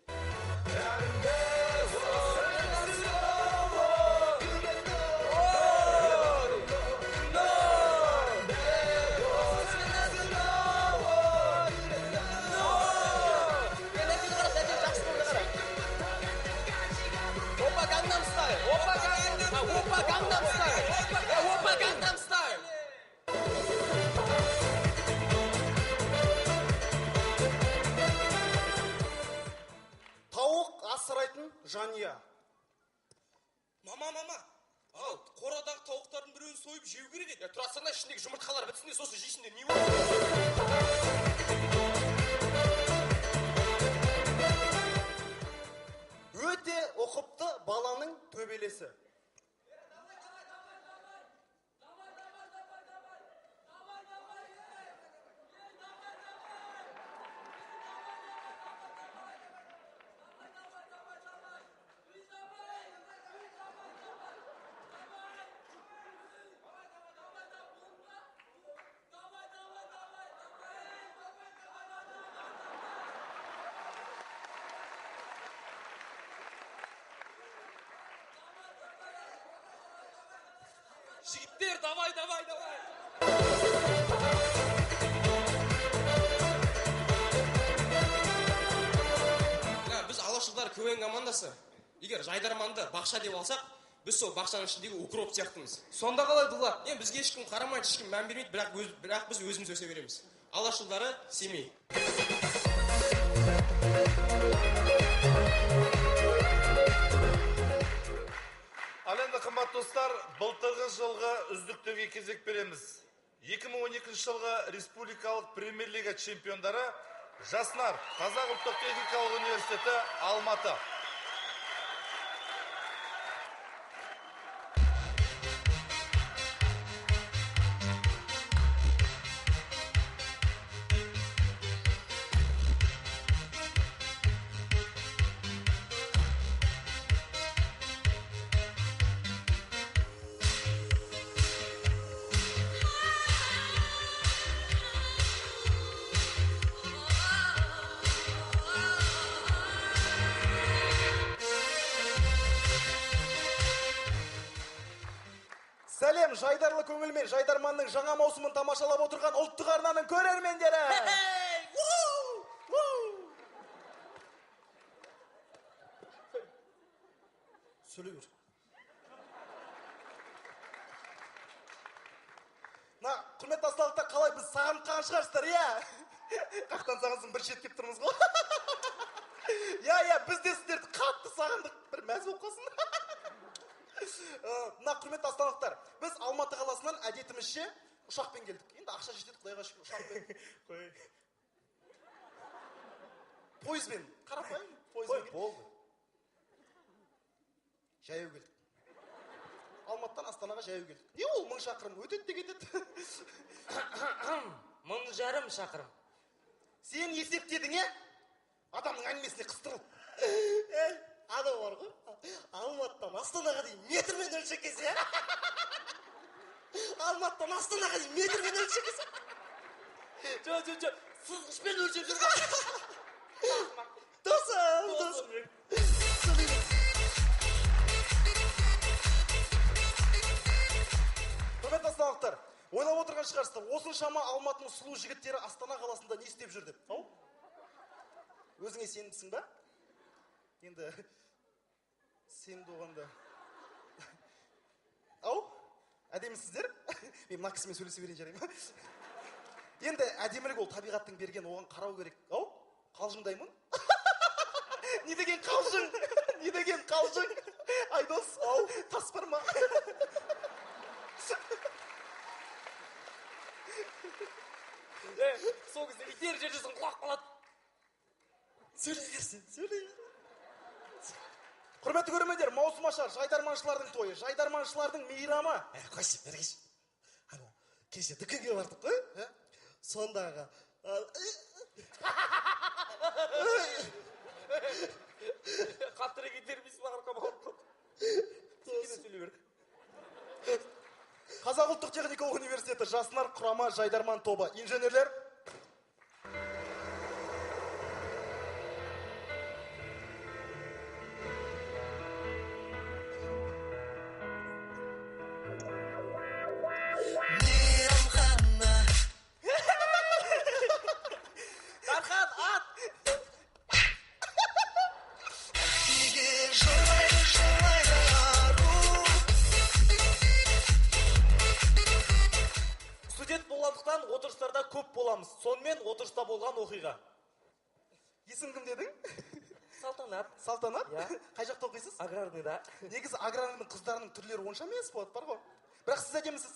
көп жеу керек еді. Тұра тұрсаңда ішіндегі жұмыртқалар бітсін де сосын жейсің де не болады? Өте ұқыпты баланың төбелесі. Жігіттер, давай. Біз алашылдар КВН командасы. Егер жайдарманды бақша деп алсақ, біз сол бақшаның ішіндегі укроп сияқтымыз. Сонда қалай дұлар? Бізге ешкім қарамайды, ешкім мән бермейді, бірақ біз өзіміз өсе береміз. Алашылдары Семей. Ал енді қымбат достар, былтырғы жылғы үздіктерге кезек береміз. 2012 жылғы республикалық премьер-лига чемпиондары Жаснар, Қазақ ұлттық техникалық университеті, Алматы. Сәлем, жайдарлы көңілмен жайдарманның жаңа маусымын тамашалап отырған ұлттық арнаның көрермендері. Сөйлей бер. Құрметті асталықтар, қалай біз сағынған шығарсыздар, Қақтан сағынсын бір шет кеп тұрмыз ғой. Біз де сіздерді қатты сағындық. Бір мәз болып қалсын. Құрметті астаналықтар, біз Алматы қаласынан әдетімізше ұшақпен келдік. Енді ақша жетеді, құдайға шүкір, ұшақпен. Пойызбен, қарапайым пойызбен. Болды. Жаяу келдік. Алматыдан Астанаға жаяу келдік. Не ол 1000 шақырым? Өтеді де кетеді. 1500 шақырым. Сен есептедің, Адамның әңгімесіне қыстырыл. Адам бар ғой, Алматыдан Астанаға дейін метрмен өлшекесе, Алматыдан Астанаға дейін метрмен өлшекесе. Сызғышпен өлшеп жүрген. Досым. Құрметті астаналықтар, ойлап отырған шығарсыздар, осыншама Алматының сұлу жігіттері Астана қаласында не істеп жүр деп. Өзіңе сенімсің ба? Енді сенімді оғанда. Әдемісіздер? Мен мына кісімен сөйлесе берейін жарай ма? Енді әдемілік ол табиғаттың берген, оған қарау керек. Қалжыңдаймын? Не деген қалжың? Не деген қалжың? Айдос, тас бар ма? Сол кезде итер жердесің құлақ қалады. Сөйлей берсін, сөйлей бер. Құрметті көрермендер, маусымашар жайдарманшылардың тойы, жайдарманшылардың мейрамы. Қойшы, бергеш. Кеше дүкенге бардық қой? Сондағы. Қаттырек етермейсіз бағыр қамауыр. Қазақ ұлттық техникалық университеті Жаснар құрама жайдарман тобы. Инженерлер. Сонымен отырыста болған оқиға. Есің кім дедің? Салтанат. Салтанат? Қай жақта оқисыз? Аграрныйда. Негізі аграрныйдың қыздарының түрлері онша емес болады, бар ғой. Бірақ сіз әдемісіз.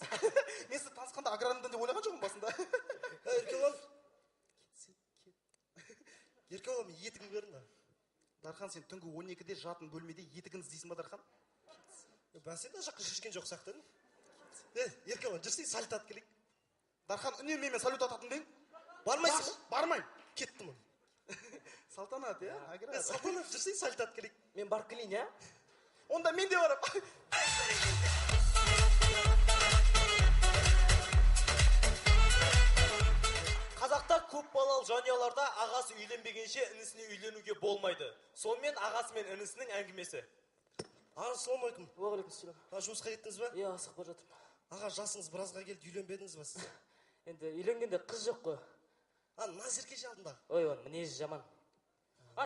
Мен сізді танысқанда агрармын деп ойлаған жоқпын басында. Еркебұлан, мен етігін көрдім. Дархан, сен түнгі 12-де жатын бөлмеде етігін іздейсің ба, Дархан? Бәс енді жаққа шешкен жоқ сақтадым. Еркебұлан, жүрсей салют атып келейік. Дархан, үнемі мен салют ататын бең? Бармайсың ба? Бармайм. Кеттім. Салтанат, иә? Салтанат, жүрсей салют атып келейік. Мен барып келейін, иә? Онда мен де барам. Қазақта көп балалы жанұяларда ағасы үйленбегенше інісіне үйленуге болмайды. Сонымен ағасы мен інісінің әңгімесі. Аға, ассалаумағалейкум. Уағалейкумассалам. Жұмысқа кеттіңіз ба? Иә, асығып бара жатырмын. Аға, жасыңыз біразға келді, үйленбедіңіз ба сіз? Енді үйленгенде қыз жоқ қой. Назеркеше алдында. Ой, оның мінезі жаман.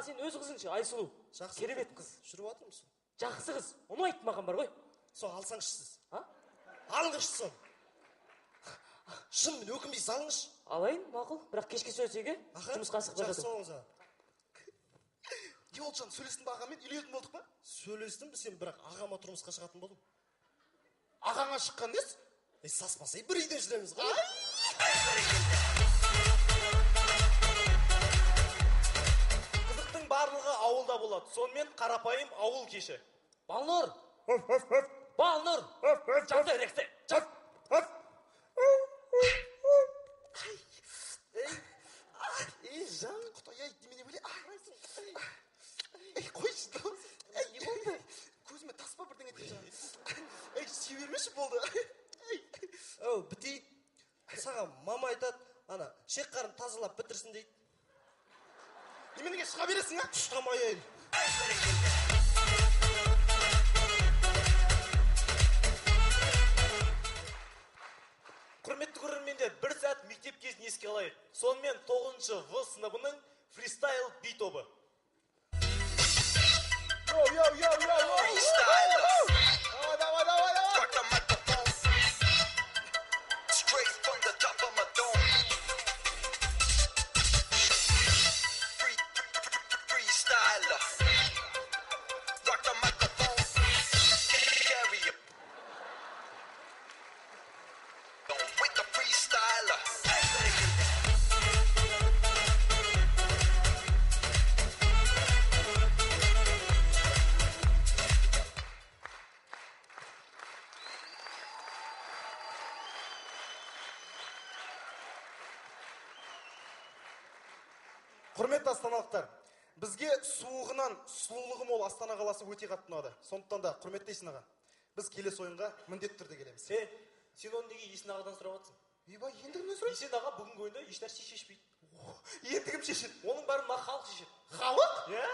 Сен өз қызыңшы, Айсұлу. Керемет қыз. Жүріп жатыр мұсың? Жақсы қыз. Ұнайды маған бар ғой. Сол алсаңшы сіз. Алыңызшы сол. Шын, мен өкінбей салыңызшы. Алайын, мақұл. Бірақ кешке сөйлесек, жұмысқа асығып бара жатырмын. Жақсы, Не болды жан, сөйлестің ба ағамен, үйлетін болдық па? Сөйлестім, сен бірақ ағама тұрмысқа шығатын болдым. Ағаңа шыққан нес? Саспасай, бір үйде жүреміз ғой. Қызықтың барлығы ауылда болады. Сонымен қарапайым ауыл кеші. Балнұр! Балнұр! Жан дөректі! Жан, құдай ай, демене бөле. Қойшы, не болды? Көзіме таспа бірдеңе деп жан. Сүй бермеші болды. Бітейік. Саған мама айтады, шек қарын тазалап бітірсін дейді. Неменеге шыға бересің, а? Ұстамай әйел. Құрметті көрермендер, бір сәт мектеп кезін еске алайық. Сонымен 9-шы В сыныбының фристайл би тобы. Құрметті астаналықтар, бізге суығынан сұлулығы мол Астана қаласы өте қатты ұнады. Сондықтан да құрметті Есін аға, біз келесі ойынға міндетті түрде келеміз. Сен оны неге Есін ағадан сұрап жатсың? Ебай, енді кімнен сұрайсың? Есен аға бүгінгі ойында ешнәрсе шешпейді. Енді кім шешеді? Оның бәрін мына халық шешеді. Халық? Иә?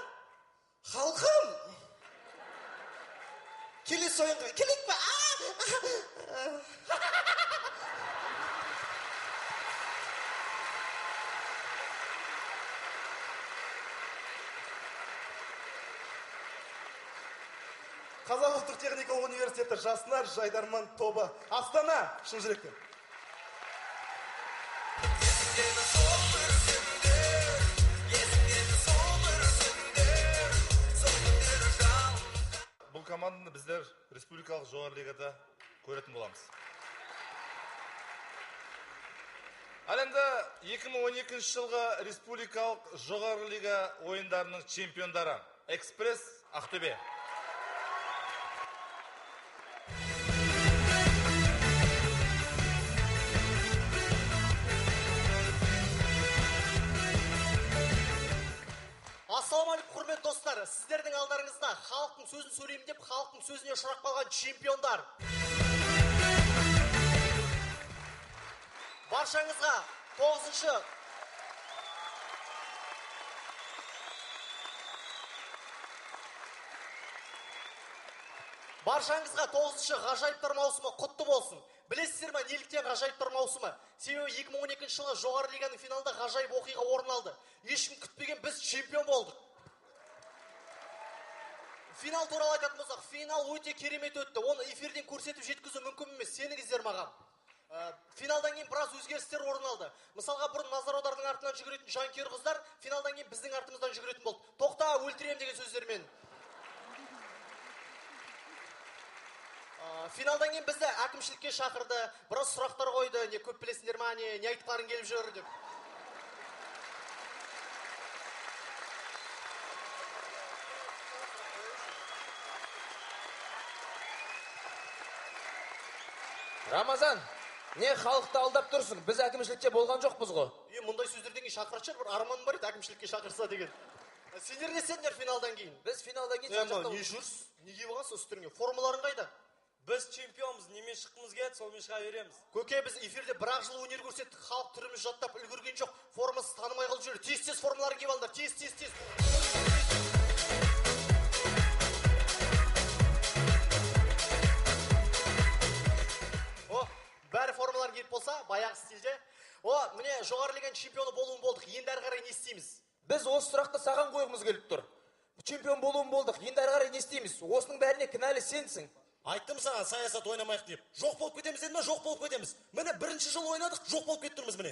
Халқым! Келесі ойынға келейік па? Қазақ ұлттық техникалық университеті жасынар Жайдарман тобы. Астана, шын жүректен. Бұл команданы біздер республикалық жоғары лигада көретін боламыз. Ал енді 2012 жылғы республикалық жоғары лига ойындарының чемпиондары Экспресс Ақтөбе. Ассалаумағалейкум, құрметті достар. Сіздердің алдарыңызда халықтың сөзін сөйлеймін деп, халықтың сөзіне ұшырап қалған чемпиондар. Баршаңызға 9-шы ғажайыптар маусымы құтты болсын. Білесіздер ма, неліктен ғажайыптар маусымы? Себебі 2012 жылы жоғары лиганың финалда ғажайып оқиға орын алды. Ешкім күтпеген, біз чемпион болдық. Финал туралы айтатын болсақ, финал өте керемет өтті. Оны эфирден көрсетіп жеткізу мүмкін емес, сеніңіздер маған. Финалдан кейін біраз өзгерістер орын алды. Мысалға, бұрын Назародардың артынан жүгіретін жанкүйер қыздар финалдан кейін біздің артымыздан жүгіретін болды. Тоқта, өлтірем деген сөздермен. Финалдан кейін бізді әкімшілікке шақырды, біраз сұрақтар қойды, не көп білесіңдер ма, не айтқарың келіп жүр деп. Рамазан, не халықты алдап тұрсың? Біз әкімшілікте болған жоқпыз ғой. Мұндай сөздерден кейін шақырат шығар, бір арманым бар еді әкімшілікке шақырса деген. Сендер не істедіңдер финалдан кейін? Біз финалдан кейін не жүрсіз? Неге болғансыз үстеріңе? Формаларың қайда? Біз чемпионбыз, немен шыққымыз келеді, солмен шыға береміз. Көке, біз эфирде бір-ақ жыл өнер көрсеттік, халық түріміз жаттап үлгерген жоқ. Формасыз танымай қалып жүр. Тез-тез формаларын киіп алыңдар. Тез. Бәрі формаларын киіп болса, баяғы стильде. Міне жоғары лиганың чемпионы болуын болдық. Енді әрі қарай не істейміз? Біз осы сұрақты саған қойғымыз келіп тұр. Чемпион болуын болдық. Енді әрі қарай не істейміз? Осының бәріне кінәлі сенсің. Айттым саған саясат ойнамайық деп. Жоқ болып кетеміз дедім, жоқ болып кетеміз. Міне бірінші жыл ойнадық, жоқ болып кеттірміз міне.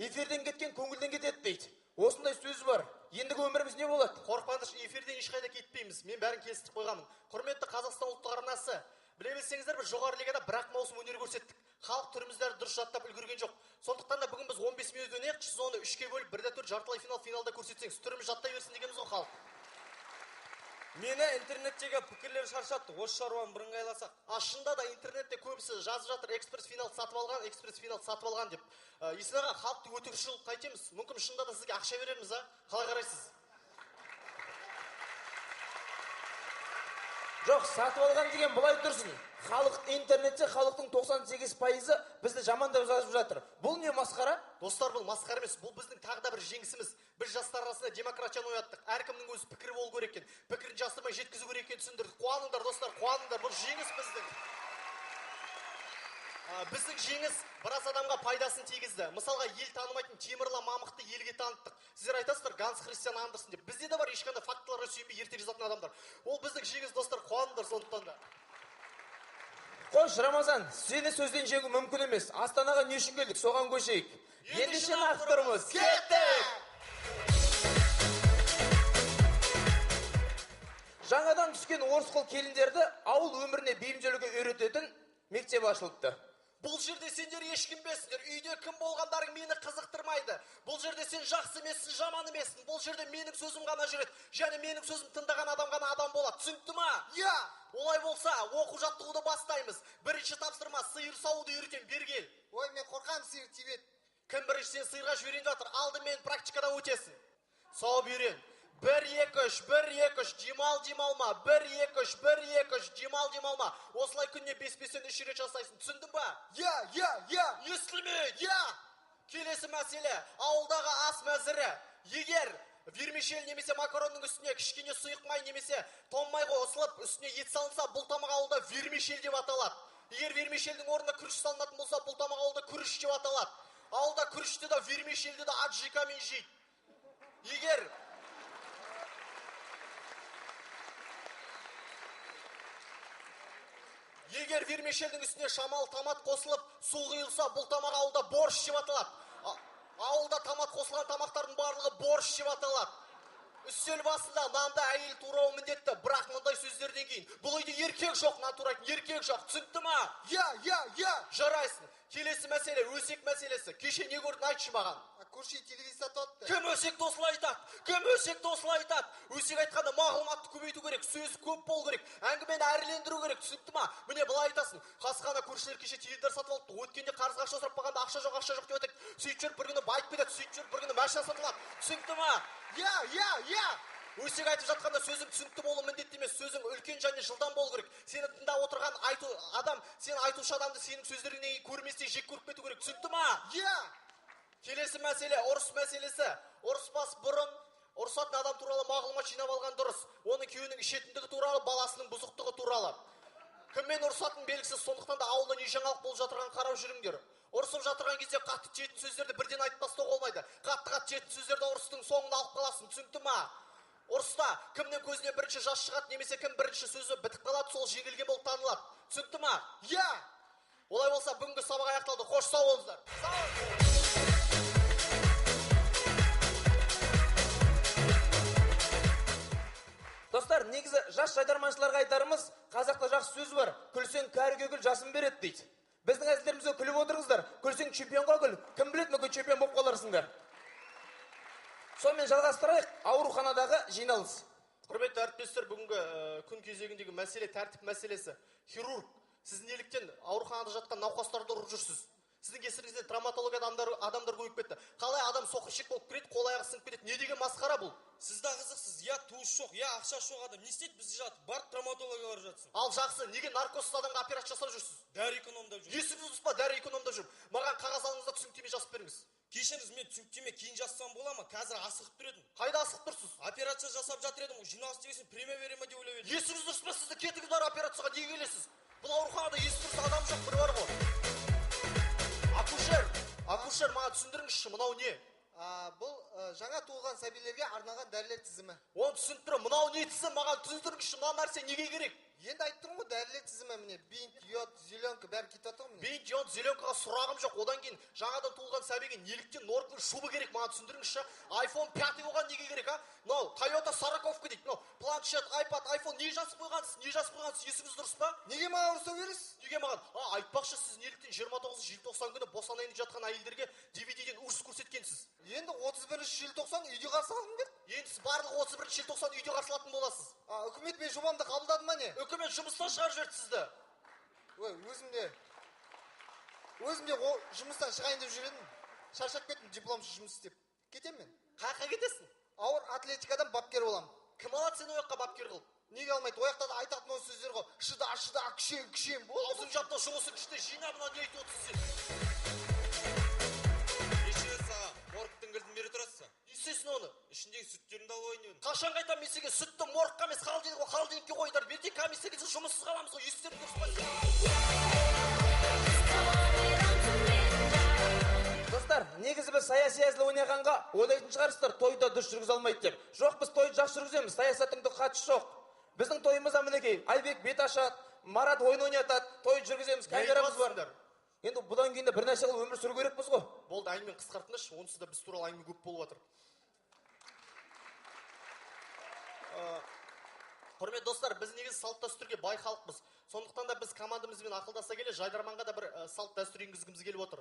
Эфирден кеткен көңілден кетеді дейді. Осындай сөз бар. Ендігі өміріміз не болады? Қорықпаңдар, эфирден ешқайда кетпейміз. Мен бәрін келістіріп қойғанмын. Құрметті Қазақстан ұлттық арнасы, біле білсеңіздер, біз жоғары лигада бір-ақ маусым өнер көрсеттік. Халық түріміздерді дұрыс жаттап үлгерген жоқ. Сондықтан да бүгін біз 15 минут ойнайық, сіз оны 3-ке бөліп 1-4 жартылай финалда көрсетсеңіз, түріміз жаттай берсін дегеніміз ғой халық. Мені интернеттегі пікірлер шаршатты, осы шаруаны бірыңғайласақ. Шында да интернетте көбісі жазып жатыр, экспресс-финал сатып алған деп. Есін аға, халықты өтірікшіл қайтеміз? Мүмкін шында да сізге ақша берерміз, қалай қарайсыз? Жоқ, сатып алған деген бұлай тұрсын. Интернетте халықтың 98%-ы бізді жамандап жазып жатыр. Бұл не масқара? Достар, бұл масқара емес, бұл біздің тағы да бір жеңісіміз. Біз жастар арасында демократияны ояттық. Әркімнің өз пікірі болу керек екен. Пікірін жасырмай жеткізу керек екенін түсіндірдік. Қуаныңдар, достар, қуаныңдар. Бұл жеңіс біздің. Біздің жеңіс біраз адамға пайдасын тигізді. Мысалға, ел танымайтын Темірлан Мамықты елге таныттық. Сіздер айтасыздар, Ганс Христиан Андерсен деп. Бізде де бар ешқандай фактыларға сүйенбей ерте жазатын адамдар. Ол біздің жеңіс, достар, қуаныңдар сондықтан да. Қош, Рамазан, сені сөзден жеңу мүмкін емес. Астанаға не үшін келдік, соған көшейік. Ендеше нақтырмыз. Кеттік! Жаңадан түскен орыс қол келіндерді ауыл өміріне бейімделуге үйрететін мектеп ашылыпты. Бұл жерде сендер ешкім бесіңдер, үйде кім болғандарың мені қызықтырмайды. Бұл жерде сен жақсы емессің, жаман емессің. Бұл жерде менің сөзім ғана жүреді, және менің сөзім тыңдаған адам ғана адам болады. Түсінікті ма? Иә. Олай болса, оқу жаттығуды бастаймыз. Бірінші тапсырма сиыр саууды үйретем, бергел. Ой, мен қорқам сиыр тибет. Кім бірінші сен сиырға жіберейін жатыр, алдымен практикадан өтесің. Сауып үйрен. 1-2-3, демалма. 1-2-3, демалма. Осылай күнне 5-5-тен 3 рет жасайсың. Түсіндің ба? Я. Естілмейді. Я. Келесі мәселе, ауылдағы ас мәзірі. Егер вермишель немесе макаронның үстіне кішкене сұйық май немесе том май қосылып, үстіне ет салынса, бұл тамақ ауылда вермишель деп аталады. Егер вермишельдің орнына күріш салынатын болса, бұл тамақ ауылда күріш деп аталады. Ауылда күрішті де вермишельді де аджикамен жейді. Егер вермишельдің үстіне шамал томат қосылып, су құйылса, бұл тамақ ауылда борщ деп аталады. Ауылда томат қосылған тамақтардың барлығы борщ деп аталады. Үстел басында нанды әйел турауы міндетті, бірақ мұндай сөздерден кейін. Бұл үйде еркек жоқ, нан турайтын еркек жоқ, түсінікті ма? Я. Жарайсың. Келесі мәселе, өсек мәселесі. Кеше не көрдің, айтшы маған. Көрші телевизор сатады. Кім өсекті осылай айтады? Өсек айтқанда мағлұматты көбейту керек, сөзі көп болу керек, әңгімені әрілендіру керек, түсінікті ма? Міне былай айтасың. Қасқана көршілер кеше теледидар сатып алыпты. Өткенде қарызға ақша сұрап қалғанда ақша жоқ деп айтады. Сөйтіп жүріп бір күні байып кетеді, сөйтіп жүріп бір күні машина сатылады. Түсінікті ма? Я. Өсек айтып жатқанда сөзің түсінікті болу міндетті емес, сөзің үлкен және жылдам болу керек. Сені тыңдап отырған адам, сен айтушы адамды сенің сөздеріңнен көрместей жек көріп кету керек. Түсінікті ма? Я. Келесі мәселе, ұрыс мәселесі. Ұрыспас бұрын ұрысатын адам туралы мағлұмат жинап алған дұрыс. Оның күйеуінің ішетіндігі туралы, баласының бұзықтығы туралы. Кіммен ұрысатын белгісіз, сондықтан да ауылда не жаңалық болып жатырған қарап жүріңдер. Ұрысып жатырған кезде қатты жетін сөздерді бірден айтпастау болмайды. Қатты жетін сөздерді ұрыстың соңында алып қаласың, түсінікті ма? Ұрыста кімнің көзіне бірінші жас шығады, немесе кім бірінші сөзі бітіп қалады, сол жеңілген болып танылады. Түсінікті ма? Я. Олай болса, бүгінгі сабақ аяқталды. Қош, сау болыңыздар. Достар, неге негізі жас жайдарманшыларға айтарымыз, қазақта жақсы сөз бар. Күлсең кәріге күл жасын береді дейді. Біздің әзілдерімізге күліп отырыңыздар. Күлсең чемпионға күл. Кім біледі, мүмкін чемпион болып қаларсыңдар. Сонымен жалғастырайық ауруханадағы жиналыс. Құрметті әріптестер, бүгінгі күн кезегіндегі мәселе тәртіп мәселесі. Хирург, сіз неліктен ауруханада жатқан науқастарды ұрып жүрсіз? Сіздің кесіріңізден травматология адамдар көйіп кетті. Қалай адам соқыршек болып кіреді, қол аяғы сынып кетеді. Не деген масқара бұл? Сіз да қызықсыз, я туыс жоқ, я ақша жоқ адам. Не істейді бізді жатып? Барып травматология барып жатсын. Ал жақсы, неге наркозсыз адамға операция жасап жүрсіз? Дәрі экономдап жүр. Есіңіз дұрыс па, дәрі экономдап жүр. Маған қағаз алыңызда түсініктеме жазып беріңіз. Кешіріңіз, мен түсініктеме кейін жазсам бола ма? Қазір асығып тұр едім. Қайда асығып тұрсыз? Операция жасап жатыр едім. Жиналыс дегесін премия бере ме деп ойлап едім. Есіңіз дұрыс па, сізді кетіңіз бар операцияға, неге келесіз? Бұл ауруханада есі дұрыс адам жоқ, бір бар ғой. Акушер, маған түсіндіріңізші, мынау не? Бұл жаңа туылған сәбилерге арналған дәрілер тізімі. Оны түсініп тұрмын, мынау не тізім, маған түсіндіріңізші, мына нәрсе неге керек? Енді айттым ғой, дәрілер тізімі міне, бинт, йод, зеленка бәрі кетіп жатыр ғой. Бинт, йод, зеленкаға сұрағым жоқ. Одан кейін жаңадан туылған сәбиге неліктен норковый шуба керек, маған түсіндіріңізші. iPhone 5 оған неге керек, а? Мынау Toyota сороковка дейді. Мынау планшет, iPad, iPhone не жазып қойғансыз? Есіңіз дұрыс па? Неге маған ұрыса бересіз? Неге маған? Айтпақшы, сіз неліктен 29 желтоқсан күні босанайын деп жатқан әйелдерге DVD-ден ұрыс көрсеткенсіз? Енді 31 желтоқсан үйде қарсы алғым келді. Енді сіз барлығы 31 желтоқсан үйде қарсы алатын боласыз. Үкімет мен жобамды қабылдады ма не? Үкімет жұмыстан шығарып жіберді сізді. Өзімде жұмыстан шығайын деп жүредім. Шаршап кеттім, дипломсыз жұмыс істеп. Кетем мен. Қайқа кетесің? Ауыр атлетикадан бапкер боламын. Кім алады сені ояққа бапкер қылып? Неге алмайды? Ояқта да айтатын осы сөздер ғой. Шыда, күшен. Аузың жапта жұмысы күшті, жина мына не айтып отырсың сен? Кешіріңіз саға, моргтың кілтін бере тұрасыз. Не істейсің оны? Ішіндегі сүттерімді алып ойнайын. Қашан қайтам мен сізге сүтті моргқа емес холодильникке қойдар. Ертең комиссия келсе жұмыссыз қаламыз ғой. Естерің дұрыс па? Достар, негізі біз саяси әзіл ойнағанға ойлайтын шығарсыздар, тойда дұрыс жүргізе алмайды деп. Жоқ, біз тойды жақсы жүргіземіз, саясаттың қатысы жоқ. Біздің тойымызда мінекей, Айбек бет ашады, Марат ойын ойнатады, тойды жүргіземіз, камерамыз бар. Енді бұдан кейін де бір нәрсе қылып өмір сүру керекпіз ғой. Болды, әңгімені қысқартыңызшы, онсыз да біз туралы әңгіме көп болып жатыр. Құрметті достар, біз негізі салт дәстүрге бай халықпыз. Сондықтан да біз командамызбен ақылдаса келе жайдарманға да бір салт дәстүр енгізгіміз келіп отыр.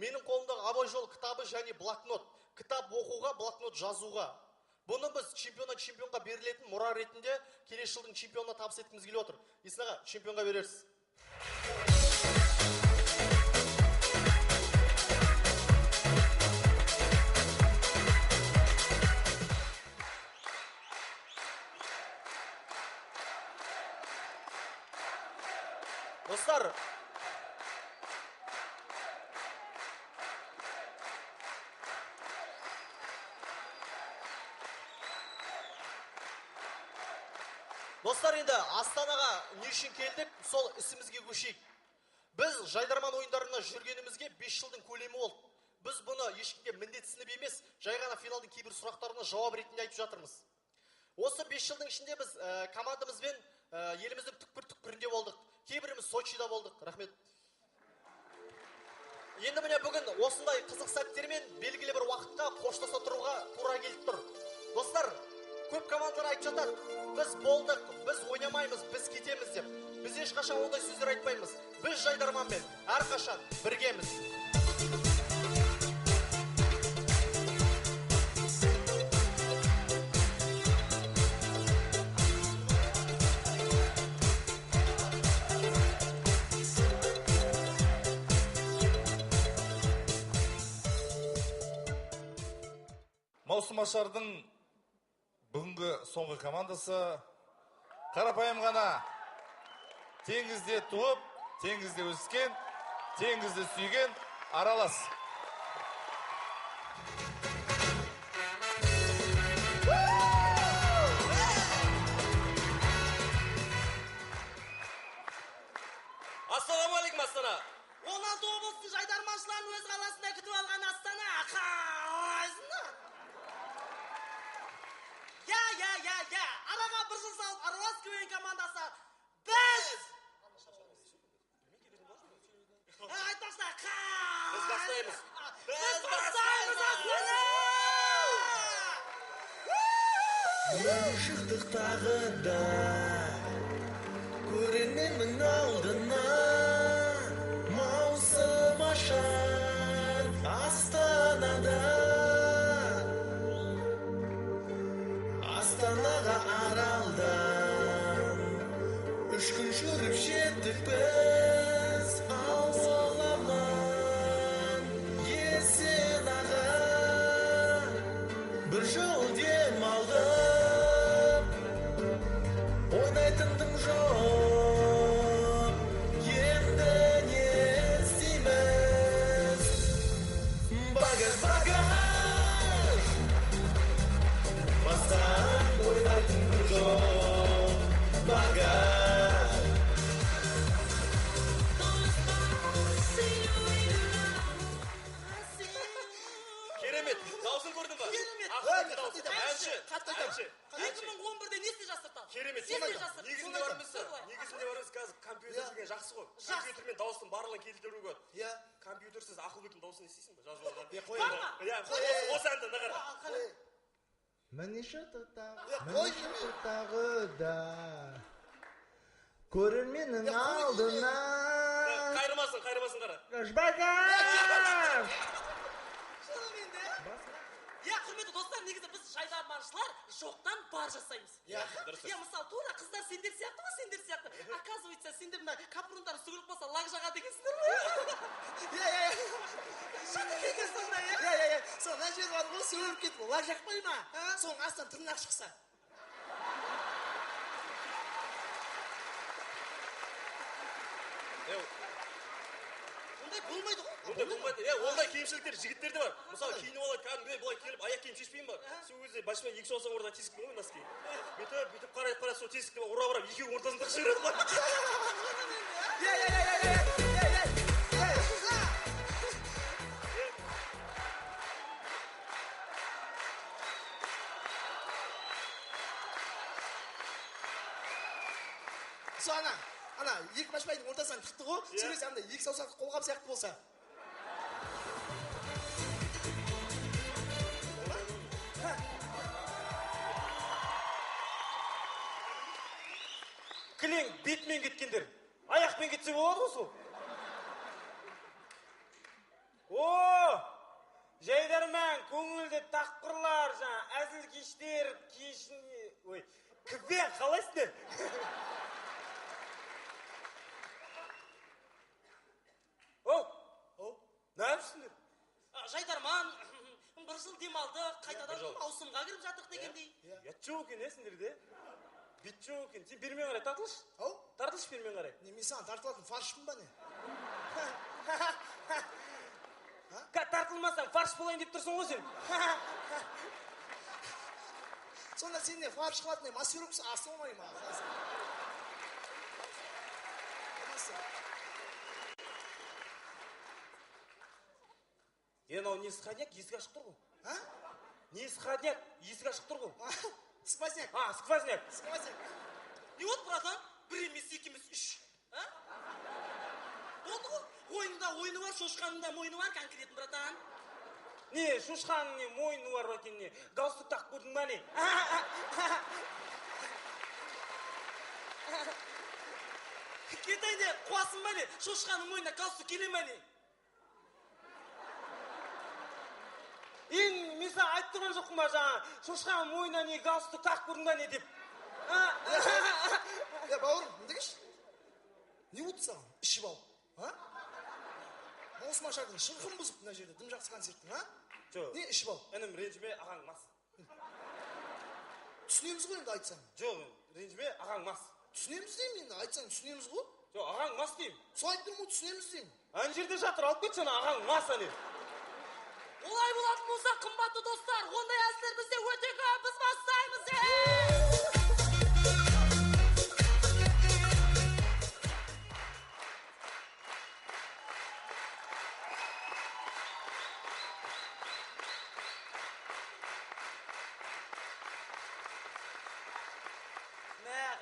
Менің қолымдағы абай жолы кітабы және блокнот. Кітап оқуға, блокнот жазуға. Бұны біз чемпионға берілетін мұра ретінде келесі жылдың чемпионына табыс еткіміз келіп отыр. Еснаға, чемпионға берерсіз. Достар, енді Астанаға не үшін келдік, сол ісімізге көшейік. Біз жайдарман ойындарына жүргенімізге 5 жылдың көлемі болды. Біз бұны ешкімге міндетсініп емес, жай ғана финалдың кейбір сұрақтарына жауап ретінде айтып жатырмыз. Осы 5 жылдың ішінде біз командамызбен еліміздің түкпір-түкпірінде болдық. Кейбіріміз Сочида болдық. Рахмет. Енді міне бүгін осындай қызық сәттермен белгілі бір уақытқа қоштаса тұруға тура келіп тұр. Достар, көп командалар айтып жатады, біз болдық, біз ойнамаймыз, біз кетеміз деп. Біз ешқашан ондай сөздер айтпаймыз. Біз жайдарманмен әрқашан біргеміз. Маусымашардың бүгінгі соңғы командасы қарапайым ғана теңізде туып, теңізде өскен, теңізде сүйген Аралас. Ассаламалейкум, Астана. 16 облыстың жайдарманшыларын өз қаласында күтіп алған Астана. Қалайсыңдар? Я. Араға бір жыл салып Аралас көйін командасы. Біз! Айтпақша, Біз бастаймыз. Біз бастаймыз, Астана! шықтық тағы да көрерменнің алдына маусым ашар астанада астанаға аралдан 3 күн жүріп жеттік біз ауыламан есен аға бір жыл демалдым ойнайтындым жоқ енді не істейміз багаж бастан ойнайтындым жоқ багаж Керемет, дауысын көрдің ба? Керемет. Ақылды дауыс. Әнші. Әнші. 2011-де не істе жастыртады? Керемет. Несте жастыртады? Негізінде бар емес, негізінде бар емес, қазір компьютер деген жақсы ғой. Компьютермен дауыстың барлығын келтіруге болады. Иә. Компьютерсіз ақылбектің дауысын естисің ба? Жазып алған. Қой. Иә, осы әнді нағара. Міне тағы да көрерменнің алдына Қайырмасын қара. Иә, құрметті достар, негізі біз жайдарманшылар жоқтан бар жасаймыз. Иә, дұрыс. Иә, мысалы, тура қыздар сендер сияқты ма, сендер сияқты. Оказывается, сендер мына капрундар сүгіліп болса, лақ жаға дегенсіңдер ма? Иә. Шатыр кетесің ба, иә? Сол, мына жер бар ғой, сөліп кетіп, лақ жақпай ма? Соның астынан тырнақ шықса. Ондай болмайды ғой. Ондай болмайды. Ондай кемшіліктер жігіттерде бар. Мысалы, киініп алады, кәдімгідей былай келіп, аяқ киім шешпейін ба? Сол кезде башымен 2 салсаң орда тесіктің ғой носки. Бүйтіп қарай сол тесікті ұра-ұра екеуі ортасында қышырады ғой. Сол ана, екі башпайдың ортасынан тықты ғой, сөйлесе андай 2 саусақты қолғап сияқты болса. Кілең бетмен кеткендер. Аяқпен кетсе болады ғой сол. Жайдарман, көңілді тақпырлар, әзіл кештер, кібен қалайсыңдар? Не yapsındır? Жайдарман, бір жыл демалды, қайтадан маусымға кіріп жатық дегендей. Ятчу екен, несіңдер де? Битчу екен. Сен бермен қарай тартылыш? Тартылыш бермен қарай. Не, мен саған тартылатын фаршпын ба не? Тартылмасаң фарш болайын деп тұрсың ғой сен. Сонда сен не фарш қылатын, массировкасы асы олмай ма? Анау не сходняк, есік ашық тұр ғой. Не сходняк, есік ашық тұр ғой. Сквозняк. Сквозняк. Не вот, братан, бір емес, екі емес, 3. Болды ғой, ойында ойыны бар, шошқанында мойны бар, конкретно, братан. Не, шошқаның не, мойны бар екен не, галстук тақып көрдің ба не? Кетайын де, қуасың ба не, шошқаның мойнына галстук келе ма не? Мен саған айтып тұрған жоқпын ба жаңа, шошқаның мойнына не галстук тақып көрдің ба не деп? Бауырым, мындағыш? Не болды саған, ішіп алып? Маусым ашардың шырқын бұзып мына жерде, дым жақсы концерттің, Не ішіп алып? Інім, ренжіме, ағаң мас. Түсінеміз ғой енді айтсаң. Жоқ, ренжіме, ағаң мас. Түсінеміз деймін енді, айтсаң түсінеміз ғой. Жоқ, ағаң мас деймін. Сол айтып тұрмын ғой, түсінеміз деймін. Ана жерде жатыр, алып кетсен, ағаң мас әне. Олай болатын болса, қымбатты достар, ондай әзілер бізде өте көп, біз бастаймыз.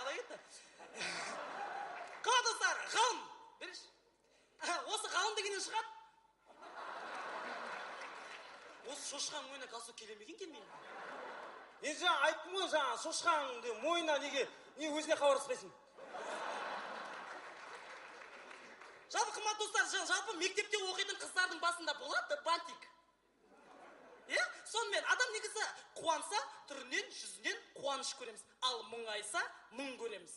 Қалай кетті? Қалай достар, ғалым, береш. Осы ғалым дегеннен шығады. Осы шошқаның мойнына галстук келемеген келмейді. Енді жаңа айттым ғой жаңа шошқаңды мойнына неге өзіне хабарласпайсың? Жалпы қымбат достар, жалпы мектепте оқитын қыздардың басында болады бантик. Сонымен адам негізі қуанса, түрінен, жүзінен қуаныш көреміз. Ал мұңайса, мұң көреміз.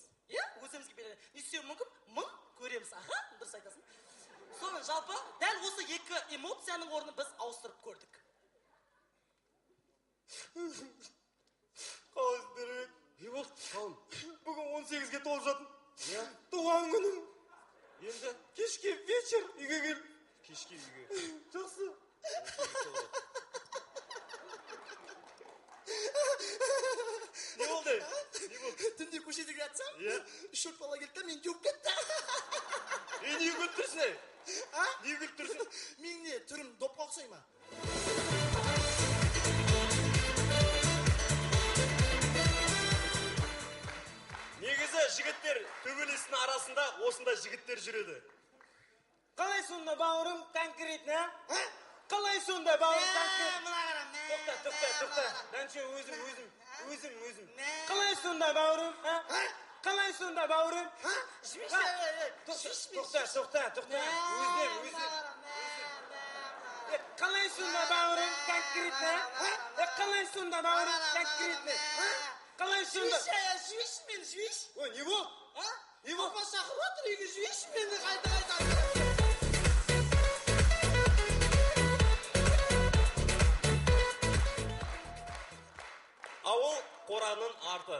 Өзімізге береді. Не істеу мүмкін? Мұң көреміз. Аха, дұрыс айтасың. Соның жалпы дәл осы екі эмоцияның орнын біз ауыстырып көрдік. Қалайсыңдар? Не болды? Қалым. Бүгін 18-ге толып жатым. Туған күнім. Енді кешке вечер үйге кел. Кешке үйге. Жақсы. Не болды? Түнде көшеде жатсам, 3-4 бала келді да, мен кеуіп кетті. Не күліп тұрсың, ей? Не күліп тұрсың? Мен не, түрім допқа ұқсай ма? Негізі жігіттер төбелестің арасында осында жігіттер жүреді. Қалай сонда бауырым конкретно? Қалай сонда бауырым конкретно? Тоқта. Дәнше өзім. Қалай сонда бауырым? Қалай сонда бауырым? Тоқта. Өзім. Қалай сонда бауырым конкретно? Қалай сонда бауырым конкретно? Қалай сонда? Жүйеш. Ой, не болды? Не болды? Папа шақырып отыр, үйге жүйеш мені қайта. Ауыл қораның арты.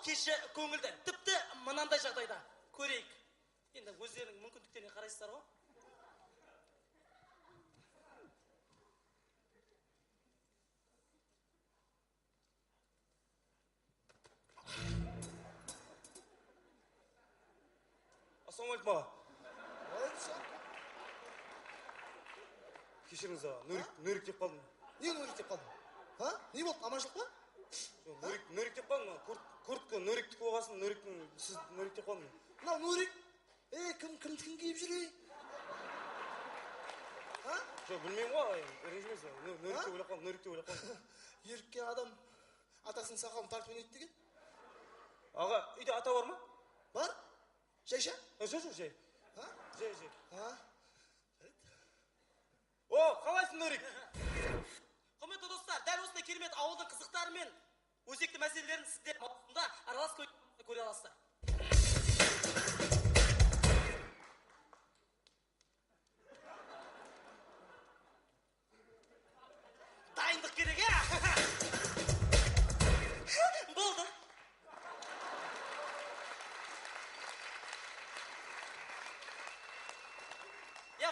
Кеше көңілді, тіпті мынандай жағдайда көрейік. Енді өздерінің мүмкіндіктеріне қарайсыздар ғой. Ассалаумалейкум аға. Кешіріңіз аға, нөрік деп қалдым. Не нөрік деп қалдың? Не болды, аманшылық па? Нөрік деп қалдым, куртка нөріктік болғасын, сіз нөрік деп қалдым. Мынау нөрік? Кім киіп жүр? Жоқ, білмеймін ғой, ренжімес, нөрік деп ойлап қалдым. Еріккен адам атасының сақалын тартып ойнайды деген. Аға, үйде ата бар ма? Бар? Жай-ша? Жай. О, қалайсың нөрік? Құрметті достар, дәл осындай керемет ауылдың қызықтары мен өзекті мәселелерін сіздер маусымда аралас көре аласыздар. Дайындық керек, болды.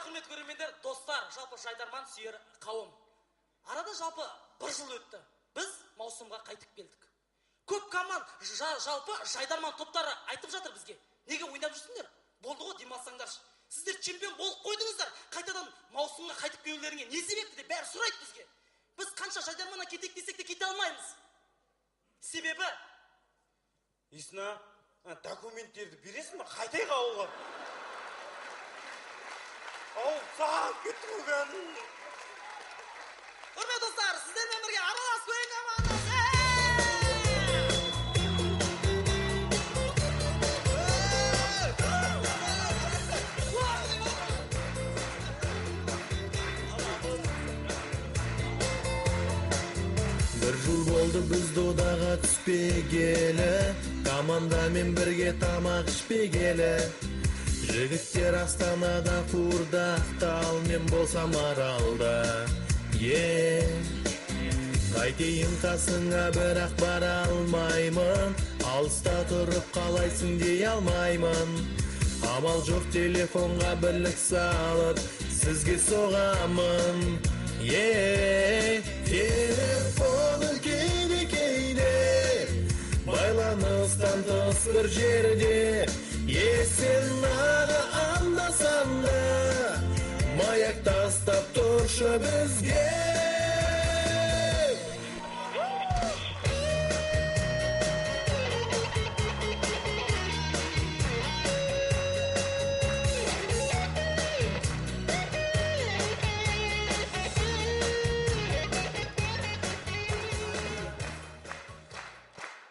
Құрметті көрермендер, достар, жалпы жайдарман сүйер қауым. Арада жалпы 1 жыл өтті. Біз маусымға қайтып келдік. Көп команд жалпы жайдарман топтары айтып жатыр бізге. Неге ойнап жүрсіңдер? Болды ғой, демалсаңдаршы. Сіздер чемпион болып қойдыңыздар. Қайтадан маусымға қайтып келулеріңе не себепті деп бәрі сұрайды бізге. Біз қанша жайдарманнан кетейік десек те кете алмаймыз. Себебі? Исна, документтерді бересің ба? Қайтайық ауылға. Ауыл саған кетті өген. Құрметті достар, сіздермен бірге аралас көйін командасы! Бір жыл болды біз додаға түспегелі, командамен бірге тамақ ішпегелі. Жігіттер Астанада Қуырдақтал, мен болсам Аралда. Қайтейін қасыңа, бірақ бара алмаймын. Алыста тұрып қалайсың дей алмаймын. Амал жоқ, телефонға бірлік салып сізге соғамын. Телефоны кейде байланыстан тыс бір жерде. болмады бізге.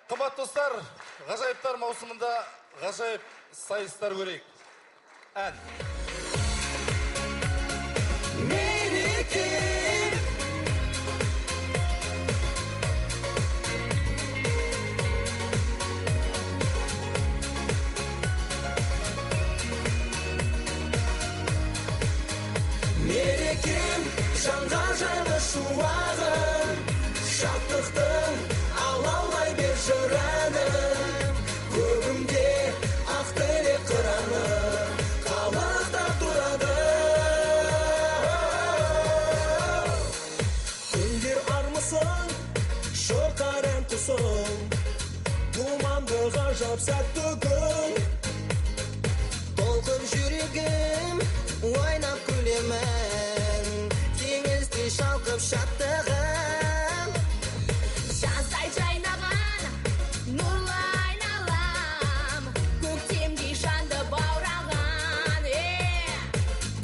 Қымбат достар, ғажайыптар маусымында ғажайып сайыстар көрейік. Ән. Мереке. Мерекем жанға жайлы шуағым, шаттықтың алаулай бер жырәнім, көгімде ақ тілек қыраны қалықтап тұрады. Күндер армысың, шоқар ән құсың, думанды ғажап сәтті күн. Толқын жүрегім ойнап күлемін, теңізде шалқып шаттығым. Жаздай жайнаған нұрлы айналам, көктемдей жанды баураған.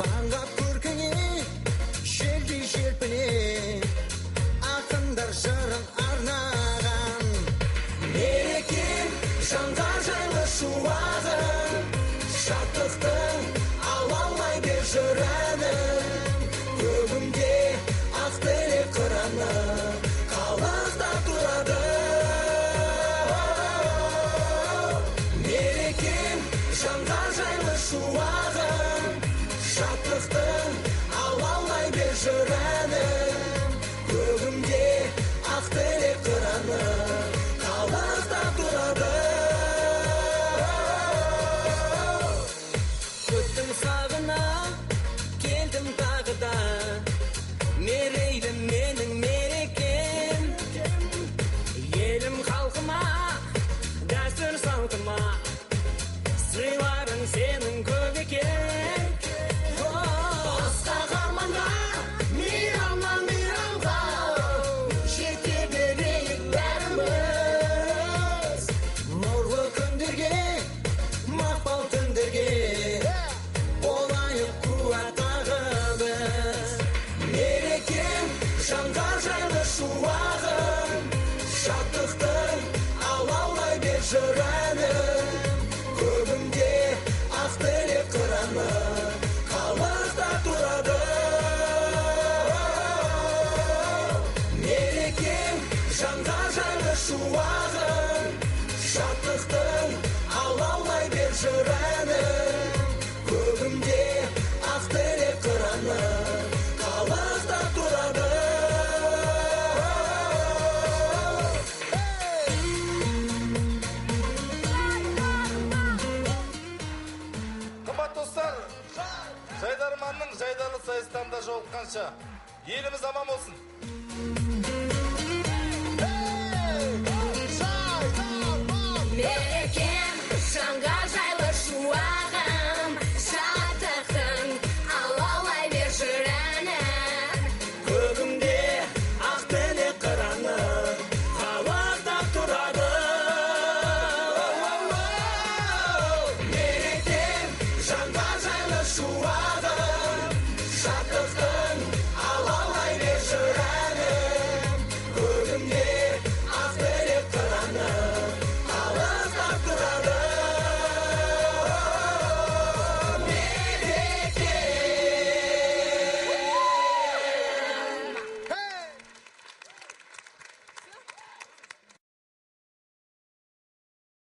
Баңғап көркіңе желдей желпіне, ақындар жырын арнаған. Мерекем жанға жайлы шуағым, шаттықтың алаулай бер жырәнім, көгімде ақ тілек қыраны қалықтап тұрады. Мерекем жанға жайлы шуағым, шаттықтың алаулай бер жырәнім, көгімде ақ тілек қыраны қалықтап тұрады. Күттім сағына, келдім тағы да, мерейлі менің мерекем. Елім халқыма, дәстүр салтыма, сыйларың сенің көп екен. Асқақ арманға, мейрамнан мейрамға, жете берейік бәріміз. Нұрлы күндерге, мақпал түндерге, болайық қуат тағы біз. Мерекем жанға жайлы шуағым, шаттықтың алаулай бер жырәнім, көгімде ақ тілек қыраны қалықтап тұрады. Мерекем жанға жайлы шуағым, шаттықтың алаулай бер жырәнім, көгімде ақ тілек қыраны қалықтап тұрады. Қымбат достар, Жайдарманның жайдарлы сайыстарында жолыққанша еліміз аман болсын.